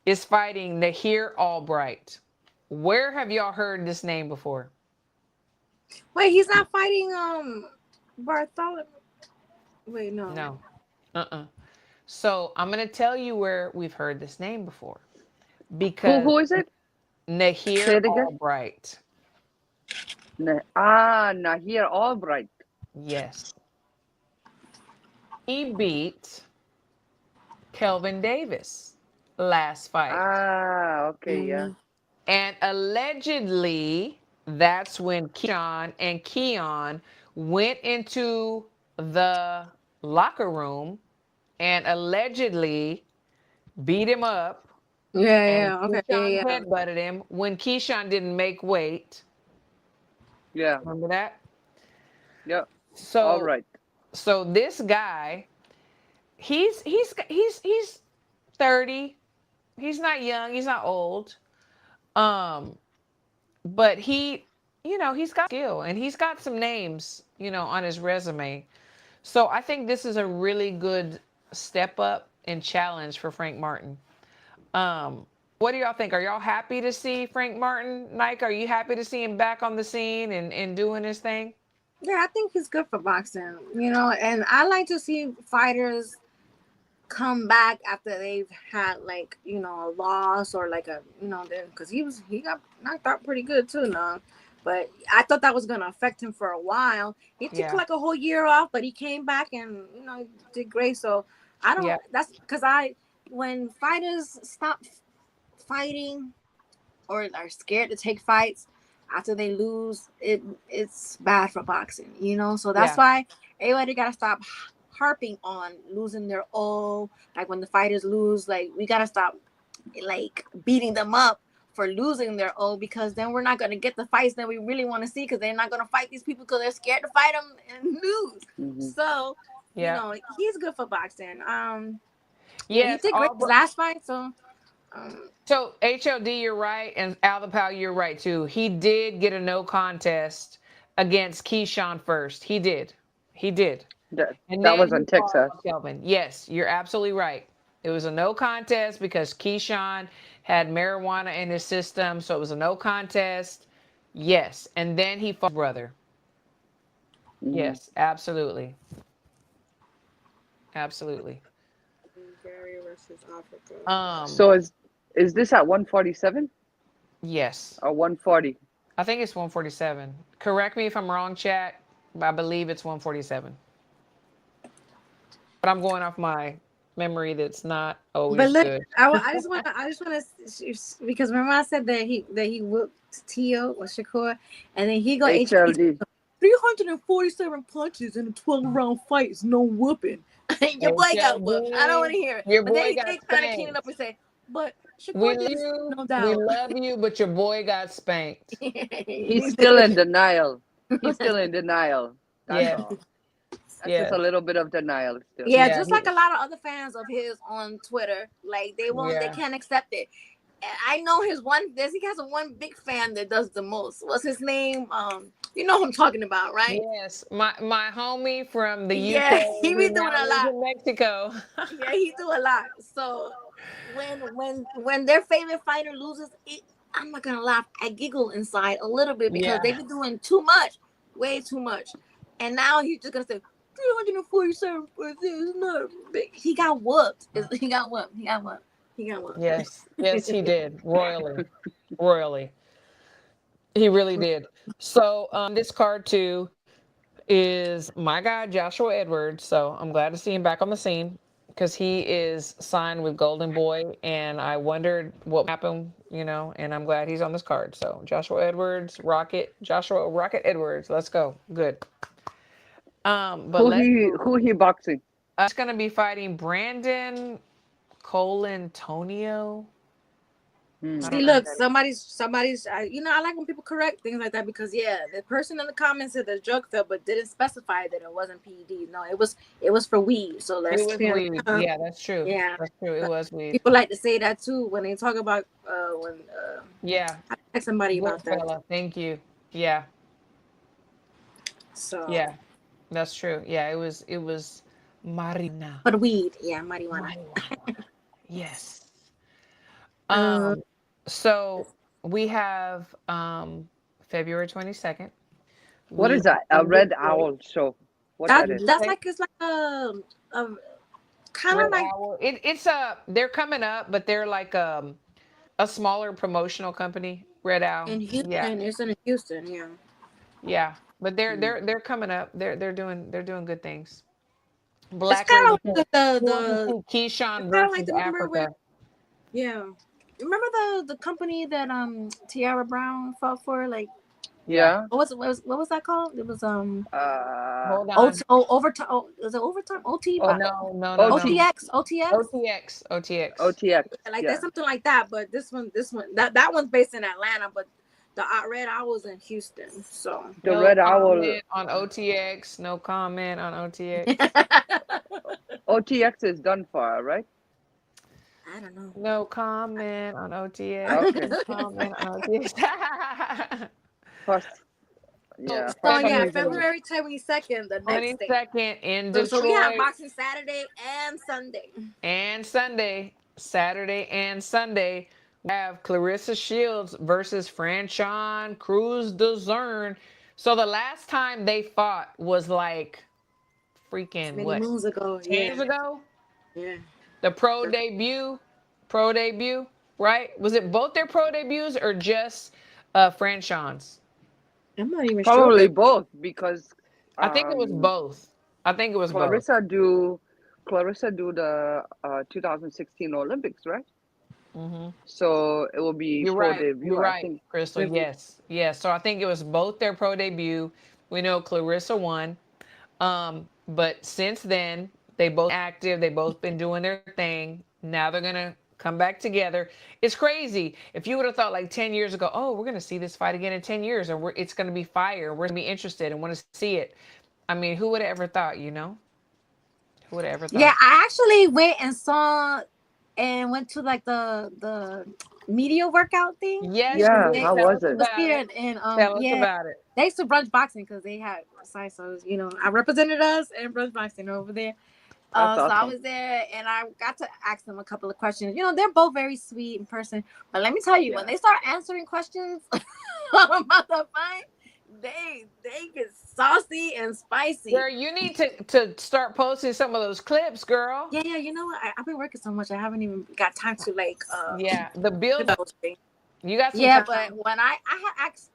is fighting Nahir Albright. Where have y'all heard this name before? Wait, he's not fighting Bartholomew. Wait, no. No. So I'm gonna tell you where we've heard this name before. Because who is it? Nahir Albright. Nahir Albright. Yes. He beat Kelvin Davis last fight. Okay, yeah. And allegedly, that's when Keon and Keon went into the locker room and allegedly beat him up. Yeah, okay. Keyshawn headbutted him when Keyshawn didn't make weight. Yeah. Remember that? Yeah. So, all right. So this guy, he's 30. He's not young. He's not old. But he's got skill and he's got some names, on his resume. So I think this is a really good step up and challenge for Frank Martin. What do y'all think? Are y'all happy to see Frank Martin? Nike, are you happy to see him back on the scene and doing his thing? Yeah, I think he's good for boxing, and I like to see fighters come back after they've had a loss or because he got knocked out pretty good too now. But I thought that was gonna affect him for a while. He took a whole year off, but he came back and did great. So I don't. That's because when fighters stop fighting or are scared to take fights after they lose, it's bad for boxing. So that's why everybody gotta stop harping on losing their O. Like when the fighters lose, we gotta stop beating them up for losing their O, because then we're not gonna get the fights that we really want to see, because they're not gonna fight these people because they're scared to fight them and lose. Mm-hmm. So he's good for boxing. He did great his last fight. So HOD, you're right, and Alapal, you're right too. He did get a no contest against Keyshawn first. He did. That was on Texas. Kelvin. Yes, you're absolutely right. It was a no contest because Keyshawn had marijuana in his system, so it was a no contest. Yes, and then he fought his brother. Mm-hmm. Yes, absolutely. Barrios versus Africa. So is this at 147? Yes. Or 140? I think it's 147. Correct me if I'm wrong, chat. I believe it's 147. but I'm going off my memory that's not But always look, good. I just want to, because remember I said that he whooped Tio or Shakur, and then he go HLD. 347 punches in a 12-round fight is no whooping. Your boy got whooped. I don't want to hear it. Your But then boy he got did try to clean it up spanked. and say, but We Shakur did no we doubt. love you, but your boy got spanked. He's still in denial. He's still in denial. That's Yeah. all. That's just a little bit of denial still. Yeah, Yeah, just like a lot of other fans of his on Twitter, like they can't accept it. And I know he has one big fan that does the most. What's his name? You know who I'm talking about, right? Yes, my homie from the UK. Yeah, he be who doing now a lives lot. in Mexico. Yeah, he do a lot. So when their favorite fighter loses, I'm not gonna laugh. I giggle inside a little bit because they've been doing too much, way too much, and now he's just gonna say 347 for this. No, he got whooped. He got whooped. He got whooped. He got whooped. Yes, he did royally. He really did. So this card too is my guy Joshua Edwards. So I'm glad to see him back on the scene because he is signed with Golden Boy, and I wondered what happened, and I'm glad he's on this card. So Joshua Edwards, Joshua Rocket Edwards. Let's go. Good. But who he boxing? It's gonna be fighting Brandon Colantonio. See, look, somebody's. I like when people correct things like that because the person in the comments said the drug fell, but didn't specify that it wasn't PED. No, it was for weed. So let's clear weed. Yeah, that's true. Yeah, that's true. It was weed. People like to say that too when they talk about when. Yeah. I asked somebody about that. Fella. Thank you. Yeah. So. Yeah, that's true. Yeah, it was marijuana. But weed, marijuana. Yes. So we have February 22nd. What is that? A red owl show. That's like it's like a kind of like owl. It's they're coming up, but they're like a smaller promotional company. Red Owl. In Houston, it's in Houston, yeah. Yeah, but they're coming up. They're doing good things. Black it's kind of like the Keyshawn versus Africa. Yeah. Remember the company that Tiara Brown fought for? Like, what was that called? It was hold on. overtime. Was it overtime? OT? Oh, no. OTX. Yeah, like there's something like that. But this one, that one's based in Atlanta, but the Red Owl's in Houston. So the Red Owl on OTX. No comment on OTX. OTX is done for, right? I don't know. No comment on OTX. Okay. No comment on OTX. First, February 22nd, the next day. 22nd in Detroit. So we have boxing Saturday and Sunday. Saturday and Sunday. We have Claressa Shields versus Franchon Cruz Dezurn. So the last time they fought was like freaking many moons ago. 10 years ago? Yeah. The pro debut, right? Was it both their pro debuts or just Franchon's? I'm not even sure. Probably both because I think it was both. Claressa do the 2016 Olympics, right? Mm-hmm. So it will be pro debut. You're right, Crystal. Yes. So I think it was both their pro debut. We know Claressa won, but since then they both active. They both been doing their thing. Now they're gonna come back together. It's crazy. If you would have thought like 10 years ago, oh, we're gonna see this fight again in 10 years, or it's gonna be fire. We're gonna be interested and want to see it. I mean, who would have ever thought? Who would have ever thought? Yeah, I actually went to like the media workout thing. Yes, how was it? And tell us about it. They used to brunch boxing because they had sites. So I represented us in brunch boxing over there. Awesome. So I was there and I got to ask them a couple of questions. They're both very sweet in person. But let me tell you, when they start answering questions about the fight, they get saucy and spicy. Girl, you need to start posting some of those clips, girl. Yeah. You know what? I've been working so much. I haven't even got time to the build up. You got some time. But when I had asked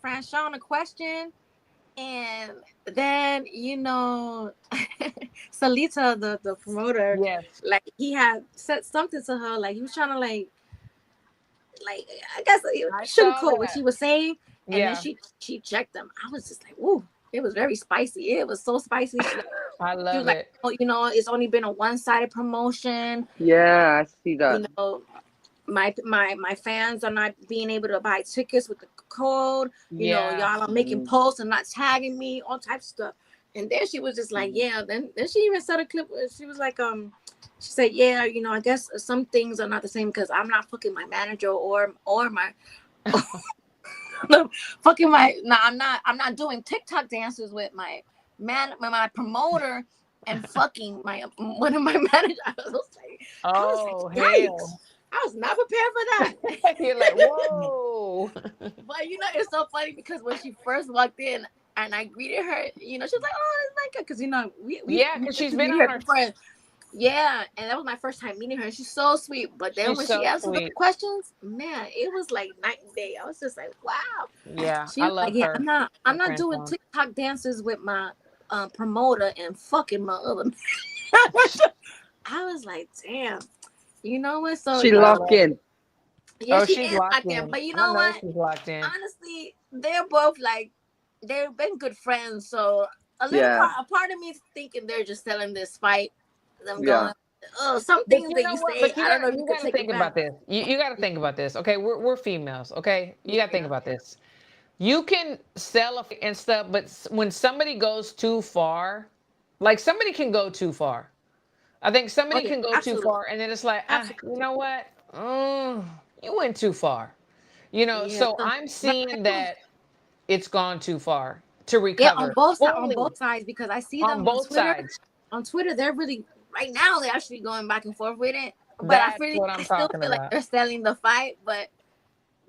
Franchon a question, And then, you know, Salita, the promoter, yes, like he had said something to her, like he was trying to like I guess I saw sugarcoat what that. she was saying, and then Yeah, she checked them. I was just like, ooh, it was very spicy. It was so spicy. I She was love like, it. oh, you know, it's only been a one-sided promotion. Yeah, I see that. You know, my fans are not being able to buy tickets with the code. You know, Yeah. y'all are making posts and not tagging me, all types of stuff. And then she was just like, yeah. Then she even said a clip. She was like, she said, yeah, you know, I guess some things are not the same because I'm not fucking my manager or my fucking my. No, I'm not doing TikTok dances with my my promoter and fucking my one of my managers. I was Oh, like, yikes. hell. I was not prepared for that. You're like, whoa. But you know, it's so funny because when she first walked in and I greeted her, you know, she was like, "Oh, it's Micah," because you know Yeah, because she's been on her. before. Yeah, and that was my first time meeting her. She's so sweet. But then She's when so she answered the sweet. questions, man, it was like night and day. I was just like, wow. Yeah, She I was love like, yeah, her. I'm not doing Franchon. TikTok dances with my promoter and fucking my other. I was like, damn. You know what? So She locked in. yeah, Oh, she she's is locked locked in. in. But you I know know what? she's locked in. Honestly, they're both like they've been good friends. So a Yeah. part of me is thinking they're just selling this fight. I'm Yeah. going, oh, some But things you that know you what? say, But you I don't know gotta if you you could gotta take it think back. about this. You gotta think about this. Okay, we're females. Okay, you gotta think about this. You can sell and stuff, but when somebody goes too far, like somebody can go too far. I think Oh somebody yeah, can go too absolutely, far, and then it's like, absolutely. you know what? You went too far. You know, Yeah, so so I'm right seeing now, that it's gone too far to yeah, recover on fully both sides because I see on them on both Twitter. sides. On Twitter, they're really right now. They're actually going back and forth with it. But That's what I I'm still talking feel like about. they're selling the fight. But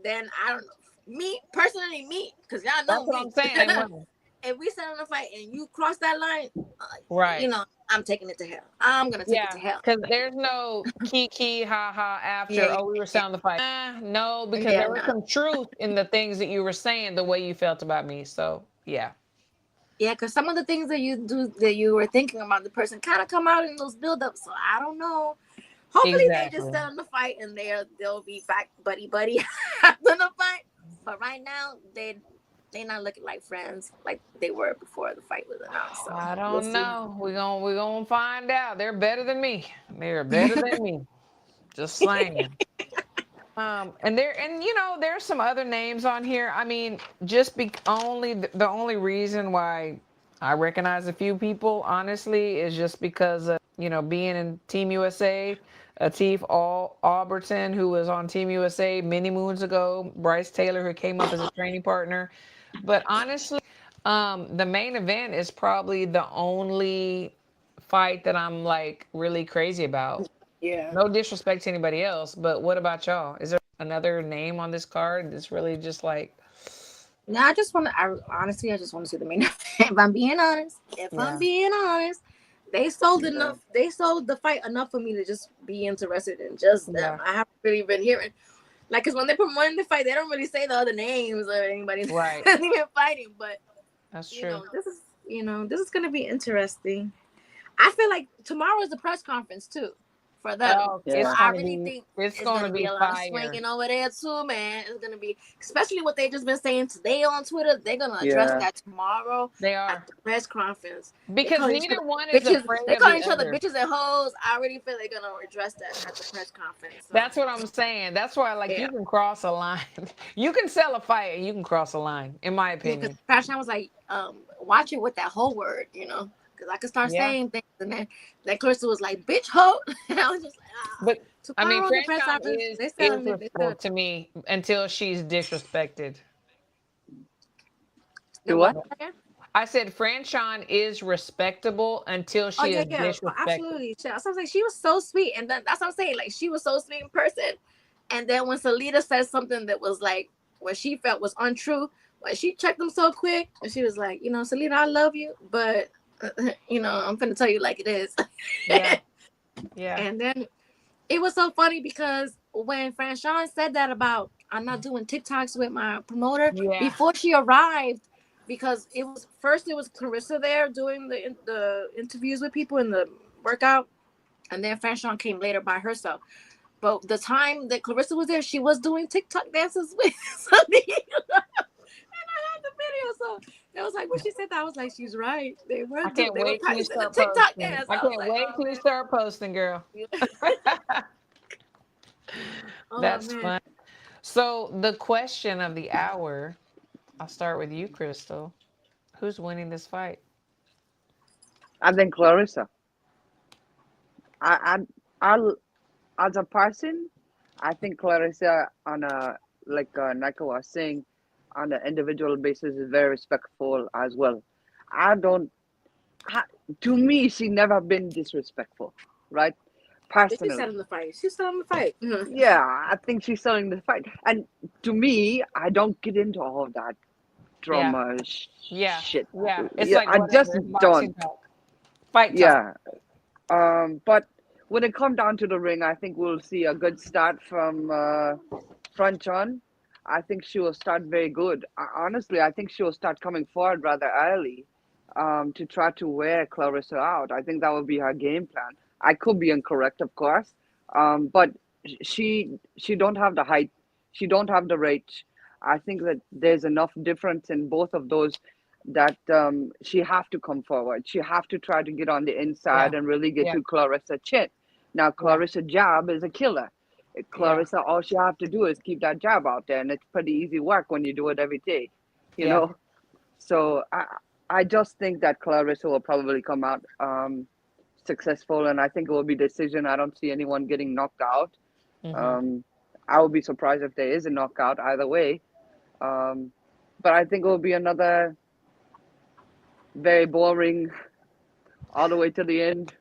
then I don't know. Me personally, because y'all That's know what me. I'm saying. They won. If we set on a fight and you cross that line, you Right. know, I'm taking it to hell. I'm gonna take it Yeah. to hell. Because there's no kiki, ha ha after, Yeah, oh, we were yeah, selling the fight. No, because yeah, there was nah. some truth in the things that you were saying, the way you felt about me. So, yeah. Yeah, because some of the things that you do that you were thinking about the person kind of come out in those buildups. So I don't know. Hopefully they just Exactly. sell in the fight and they'll be back buddy after the fight. But right now they not looking like friends like they were before the fight was announced. So I we'll don't see. know. We're gonna find out. They're better than me. They're better than me. Just saying. And you know there's some other names on here. I mean, just only the only reason why I recognize a few people honestly is just because of being in Team USA. Atif Alberton, who was on Team USA many moons ago. Bryce Taylor, who came up as a training partner. But honestly, the main event is probably the only fight that I'm like really crazy about. Yeah. No disrespect to anybody else, but what about y'all? Is there another name on this card that's really just like, Now I just want to. I just want to see the main. If I'm being honest, yeah, they sold Yeah. enough. They sold the fight enough for me to just be interested in just them. yeah, I haven't really been hearing like because when they promote the fight, they don't really say the other names or anybody right. that's even fighting. But That's true. this is gonna be interesting. I feel like tomorrow is the press conference too for them. Oh, So Yeah. I really think it's it's gonna gonna be be a lot of fire. swinging over there too, man. It's gonna be, especially what they just been saying today on Twitter. They're gonna address Yeah. that tomorrow They at are the press conference. They because call each neither other one is bitches. afraid They of call the each other other. bitches and hoes. I already feel they're gonna address that at the press conference. So That's what I'm saying. That's why, like, yeah, you can cross a line. You can sell a fight and you can cross a line, in my yeah. Because opinion. Franchon was like, watch it with that whole word, because I could start Yeah. saying things, and then Clarissa was like, "Bitch, hoe," and I was just like, ah. But I mean, Tomorrow the press Franchon conference, is they is selling it. They well said to me until she's disrespected. the To what? what? Again? I said Franchon is respectable until Oh she yeah, is yeah, disrespected. absolutely. So I was like, she was so sweet, and then that's what I'm saying. Like she was so sweet in person, and then when Salita said something that was like what she felt was untrue, when she checked them so quick, and she was like, Salita, I love you, but I'm gonna tell you like it is. Yeah, yeah, And then it was so funny because when Franchon said that about I'm not doing TikToks with my promoter yeah. before she arrived. because it was Claressa there doing the interviews with people in the workout, and then Franchon came later by herself. But the time that Claressa was there, she was doing TikTok dances with somebody. And I had the video, so it was like when she said that, I was like, she's right. They were practicing the TikTok dance. I can't wait till you start posting, girl. That's fun. So the question of the hour, I'll start with you, Crystal. Who's winning this fight? I think Claressa. I as a person, I think Claressa on a like Nika was saying, on an individual basis is very respectful as well. To me, she never been disrespectful, right? Personally. She's selling the fight. She's selling the fight. Yeah, I think she's selling the fight. And to me, I don't get into all of that drama shit. Yeah. It's yeah, like I just don't. Fight. Yeah. But when it comes down to the ring, I think we'll see a good start from Franchon. I think she will start very good. Honestly, I think she will start coming forward rather early to try to wear Claressa out. I think that will be her game plan. I could be incorrect, of course, but she don't have the height. She don't have the reach. I think that there's enough difference in both of those that she have to come forward. She have to try to get on the inside and really get to Claressa's chin. Now, Claressa's jab is a killer. Claressa, all she have to do is keep that jab out there, and it's pretty easy work when you do it every day, you know. So I just think that Claressa will probably come out successful, and I think it will be decision. I don't see anyone getting knocked out. I would be surprised if there is a knockout either way. But I think it will be another very boring all the way to the end.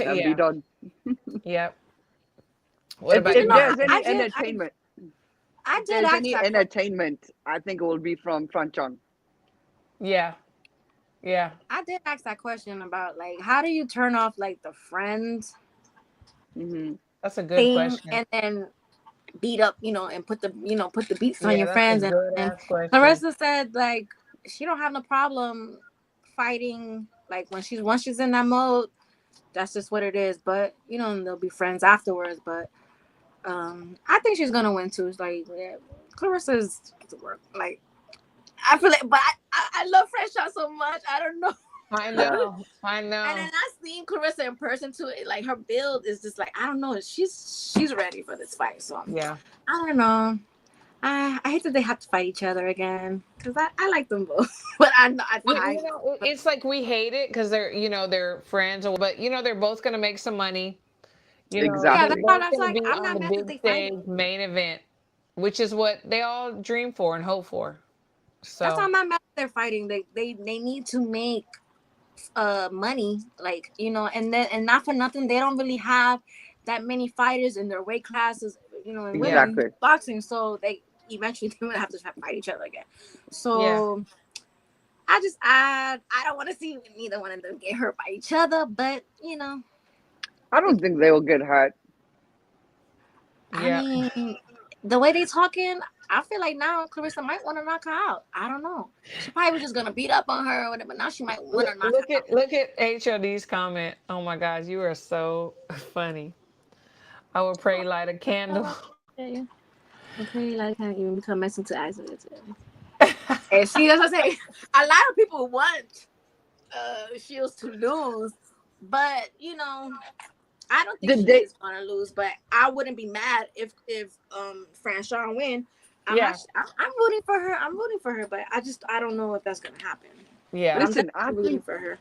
And be done. Yep. If there's any entertainment, I think it will be from Franchon. Yeah. I did ask that question about like how do you turn off like the friends? That's a good question. And then beat up, and put the beats on your friends. And Claressa said like she don't have no problem fighting. Like once she's in that mode, that's just what it is. But they'll be friends afterwards. But I think she's gonna win too. It's like Claressa's like I feel like, but I love Franchon so much. I don't know. I know. And then I seen Claressa in person too. Like her build is just like I don't know. She's ready for this fight. So I don't know. I hate that they have to fight each other again because I like them both. But it's like we hate it because they're friends, but they're both gonna make some money. Exactly. Yeah, that's like I'm not mad that they fight. Main event, which is what they all dream for and hope for. So that's why I'm not mad that they're fighting. They need to make money, like and not for nothing. They don't really have that many fighters in their weight classes, in women boxing. So they eventually would have to fight each other again. So I don't want to see neither one of them get hurt by each other, but I don't think they will get hurt. I mean, the way they talking, I feel like now Claressa might want to knock her out. I don't know. She probably was just gonna beat up on her or whatever. But now she might want to knock her out. Look at HOD's comment. Oh my gosh, you are so funny. I will pray light a candle. Okay, like can't even become messing to accidents. And see, that's what I'm saying. A lot of people want Shields to lose, but I don't think she's gonna lose. But I wouldn't be mad if Franchon win. I'm rooting for her. I'm rooting for her, but I don't know if that's gonna happen. Yeah. Listen, I'm rooting for her.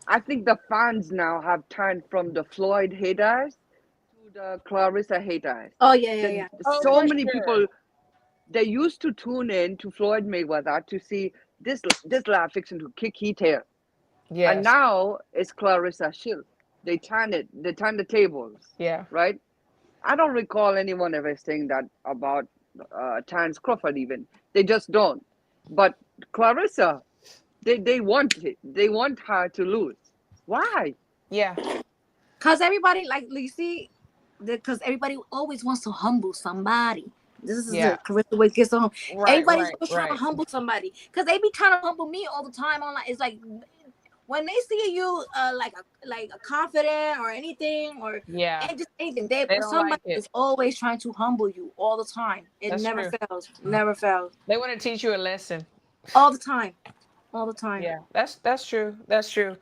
I think the fans now have turned from the Floyd haters to the Claressa haters. Oh yeah. So many people, they used to tune in to Floyd Mayweather to see this lad fixing to kick his tail. Yes. And now it's Claressa Shields. They turn the tables. Yeah. Right? I don't recall anyone ever saying that about Terence Crawford even. They just don't. But Claressa, they want it. They want her to lose. Why? Yeah. Because everybody, like you see, because everybody always wants to humble somebody. This is the Claressa way to get so home. Everybody's always trying to humble somebody because they be trying to humble me all the time online. It's like when they see you like a confident or anything or just anything, somebody is always trying to humble you all the time. It never fails. Never fails. They want to teach you a lesson all the time. All the time. Yeah, that's true. That's true.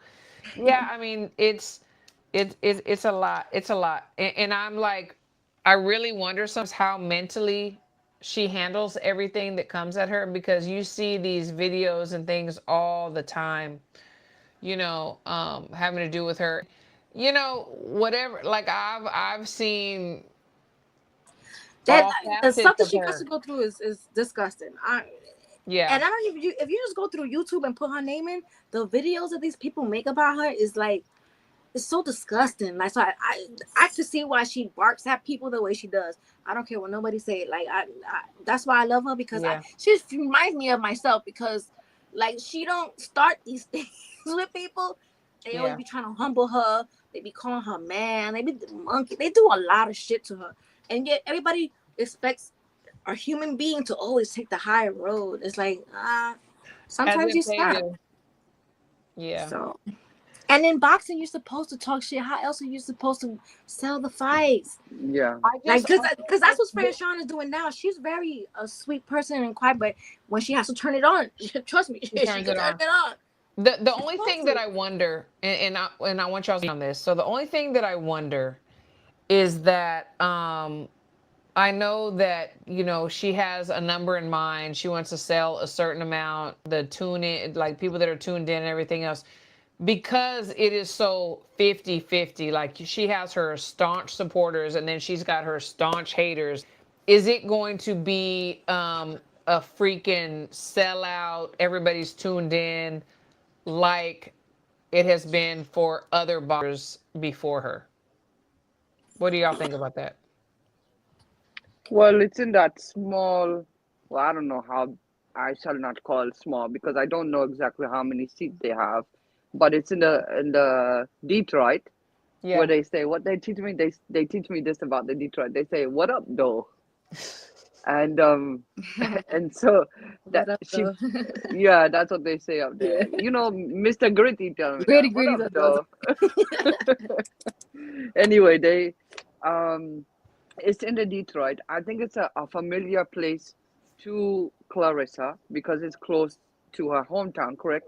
Yeah, I mean it's a lot. It's a lot. And I'm like, I really wonder sometimes how mentally she handles everything that comes at her, because you see these videos and things all the time, having to do with her, whatever. Like I've seen that something she has to go through is disgusting. Yeah. And I don't even, if you just go through YouTube and put her name in, the videos that these people make about her is like, it's so disgusting. Like, so I could see why she barks at people the way she does. I don't care what nobody say. Like, that's why I love her, because she reminds me of myself, because like she don't start these things with people. They always be trying to humble her. They be calling her man. They be the monkey. They do a lot of shit to her, and yet everybody expects a human being to always take the higher road. It's like sometimes you stop. Yeah. So. And in boxing, you're supposed to talk shit. How else are you supposed to sell the fights? Yeah. Like, because that's what Franchon is doing now. She's very a sweet person and quiet, but when she has to turn it on, trust me, she turns it on. The only thing that I wonder, and I want y'all to see on this. So the only thing that I wonder is that I know that, she has a number in mind. She wants to sell a certain amount, the tune in, like people that are tuned in and everything else. Because it is so 50-50, like she has her staunch supporters and then she's got her staunch haters. Is it going to be a freaking sellout? Everybody's tuned in like it has been for other boxers before her. What do y'all think about that? Well, it's in that small, well, I don't know how, I shall not call it small because I don't know exactly how many seats they have. But it's in the Detroit, where they say what they teach me. They teach me this about the Detroit. They say, "What up, though?" And and so that that's what they say up there. Mr. Gritty tell me, "What up, though?" Anyway, they it's in the Detroit. I think it's a familiar place to Claressa because it's close to her hometown. Correct?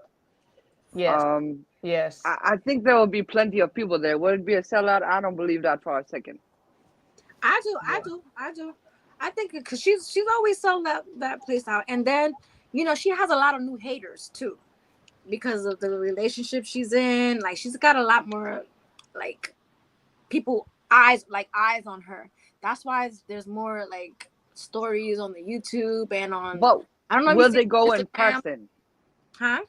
Yes. Yes. I think there will be plenty of people there. Will it be a sellout? I don't believe that for a second. I do. I think because she's always sold that place out, and then she has a lot of new haters too, because of the relationship she's in. Like she's got a lot more like people eyes on her. That's why there's more like stories on the YouTube and on. But I don't know. Will they go in person? Huh?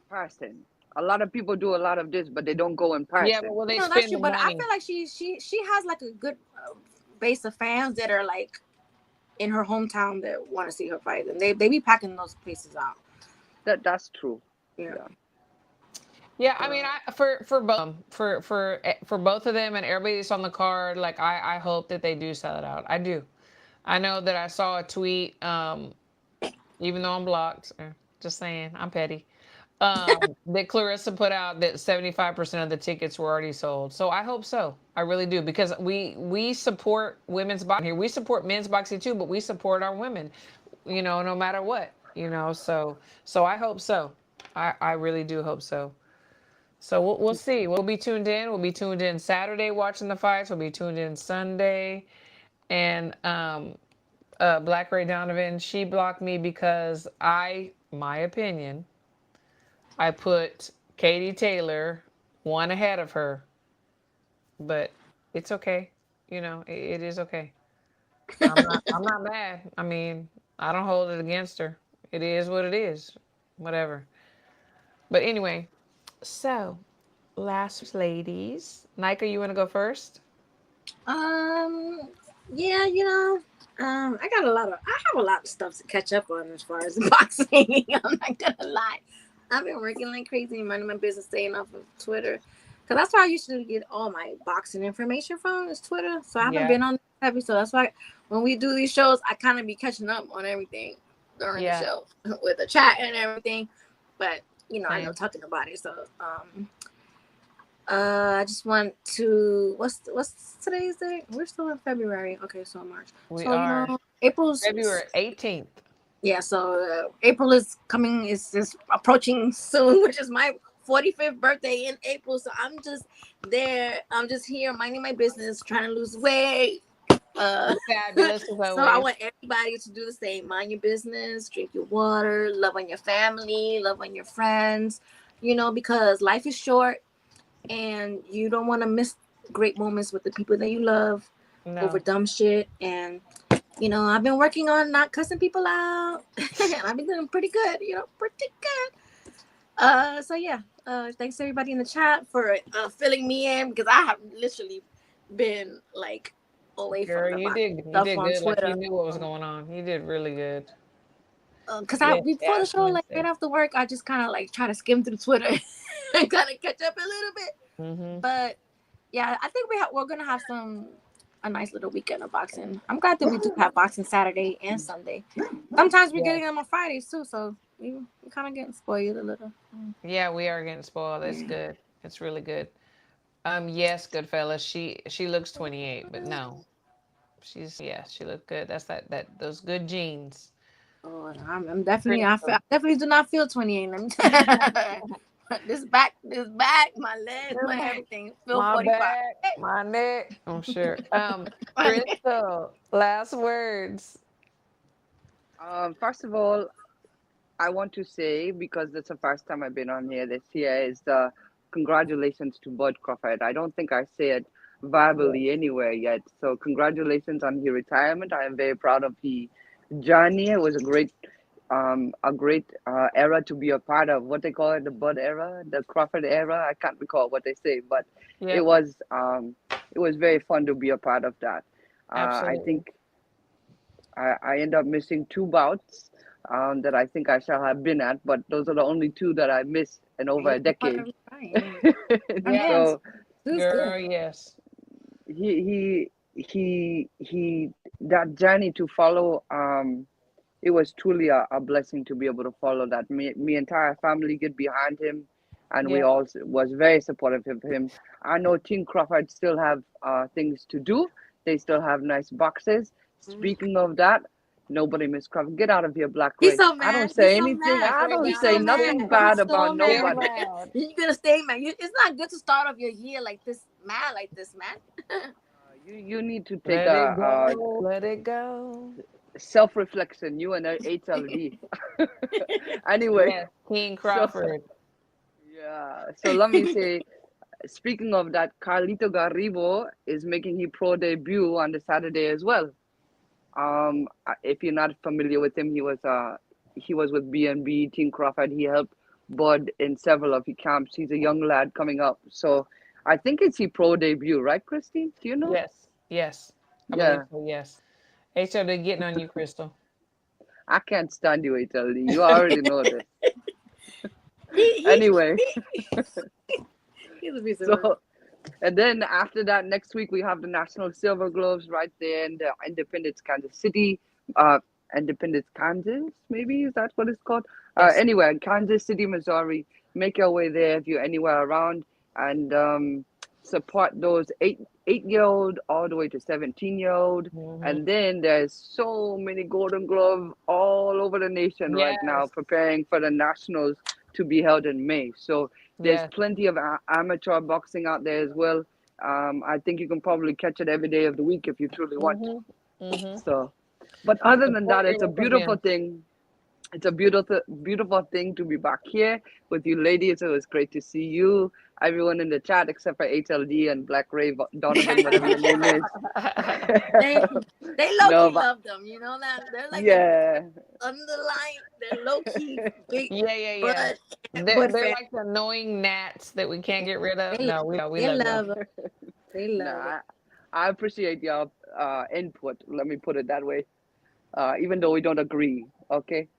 Person. A lot of people do a lot of this, but they don't go in person. Yeah, but they that's true. But I feel like she has like a good base of fans that are like in her hometown that want to see her fight, and they be packing those places out. That's true. Yeah. I mean, for both of them and everybody that's on the card, like I hope that they do sell it out. I do. I know that I saw a tweet, even though I'm blocked. Just saying, I'm petty. That Claressa put out that 75% of the tickets were already sold. So I hope so. I really do, because we support women's boxing here. We support men's boxing too, but we support our women, no matter what, so I hope so. I really do hope so. So we'll see. We'll be tuned in. We'll be tuned in Saturday watching the fights. We'll be tuned in Sunday. And Black Ray Donovan, she blocked me because my opinion, I put Katie Taylor one ahead of her, but it's okay. It is okay. I'm not mad. I mean, I don't hold it against her. It is what it is. Whatever. But anyway, so last ladies, Nika, you want to go first? Yeah, I have a lot of stuff to catch up on as far as boxing. I'm not gonna lie. I've been working like crazy, minding my business, staying off of Twitter. Because that's where I usually get all my boxing information from, is Twitter. So I haven't been on heavy. So that's why when we do these shows, I kind of be catching up on everything during the show with the chat and everything. But, you know, I know talking about it. So I just want to, what's today's date? We're still in February. Okay, so March. We so, are. You know, April's February 18th. Yeah, so April is coming, is approaching soon, which is my 45th birthday in April. So I'm just there. I'm just here minding my business, trying to lose weight. Fabulous. So I want everybody to do the same. Mind your business, drink your water, love on your family, love on your friends, you know, because life is short and you don't want to miss great moments with the people that you love over dumb shit. And you know, I've been working on not cussing people out, and I've been doing pretty good. You know, pretty good. So yeah. Thanks to everybody in the chat for filling me in, because I have literally been like away from the you did stuff good. on Twitter. Like you knew what was going on. You did really good. Because before the show, like right after work, I just kind of like try to skim through Twitter and kind of catch up a little bit. Mm-hmm. But yeah, I think we're gonna have a nice little weekend of boxing. I'm glad that we do have boxing Saturday and Sunday. Sometimes we're getting them on Fridays too, so we kind of getting spoiled a little. Yeah, we are getting spoiled. It's good. It's really good. Yes, Goodfellas. She looks 28, but no, she looked good. That's those good genes. Oh, I'm definitely. I definitely do not feel 28. This back, my legs, my everything. Feel my 45. back, my neck. I'm sure. Crystal, last words. First of all, I want to say, because it's the first time I've been on here this year, is congratulations to Bud Crawford. I don't think I say it verbally anywhere yet. So congratulations on his retirement. I am very proud of his journey. It was a great era to be a part of. What they call it, the Bud era, the Crawford era. I can't recall what they say, but it was very fun to be a part of that. I think I end up missing 2 bouts that I think I shall have been at, but those are the only 2 that I missed in over a decade. So, girl, yes. He that journey to follow, it was truly a blessing to be able to follow that. Me entire family get behind him, and we all was very supportive of him. I know Team Crawford still have things to do. They still have nice boxes. Speaking of that, nobody Miss Crawford. Get out of here, Black Ray. So mad. I don't say anything. So I don't say nothing bad about nobody. You're gonna stay mad. It's not good to start off your year like this, man. You need to take let it go. Self-reflection. You and HLD. Anyway, King Crawford. So let me say, speaking of that, Carlito Garribo is making his pro debut on the Saturday as well. If you're not familiar with him, he was with BNB Team Crawford. He helped Bud in several of his camps. He's a young lad coming up, so I think it's his pro debut, right, Christine? Do you know? Yes. I believe so, yes. HLD getting on you, Crystal. I can't stand you, HLD. You already know this. Anyway. So, and then after that, next week we have the National Silver Gloves right there in the Independence, Kansas City. Independence, Kansas, maybe? Is that what it's called? Anyway, Kansas City, Missouri. Make your way there if you're anywhere around, and support those 8-year-old all the way to 17-year-old. And then there's so many Golden Glove all over the nation right now, preparing for the Nationals to be held in May. So there's plenty of amateur boxing out there as well. I think you can probably catch it every day of the week if you truly want. So, but other than that, it's a beautiful thing. It's a beautiful thing to be back here with you ladies. It was great to see you. Everyone in the chat except for HLD and Black Ray Donovan, whatever your name is. They low-key love them, you know that? They're like underlying, they're low-key big. They're like the annoying gnats that we can't get rid of. We love them. They love it. I appreciate your input. Let me put it that way. Even though we don't agree, okay?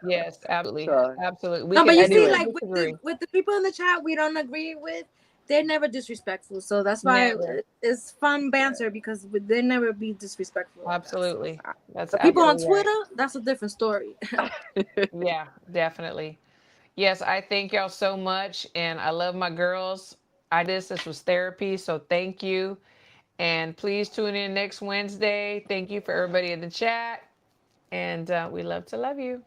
Yes, absolutely. So, absolutely. But you see, like with the people in the chat we don't agree with, they're never disrespectful. So that's why it's fun banter because they never be disrespectful. Absolutely. That's the people on Twitter, that's a different story. Yeah, definitely. Yes, I thank y'all so much. And I love my girls. This was therapy. So thank you. And please tune in next Wednesday. Thank you for everybody in the chat. And we love to love you.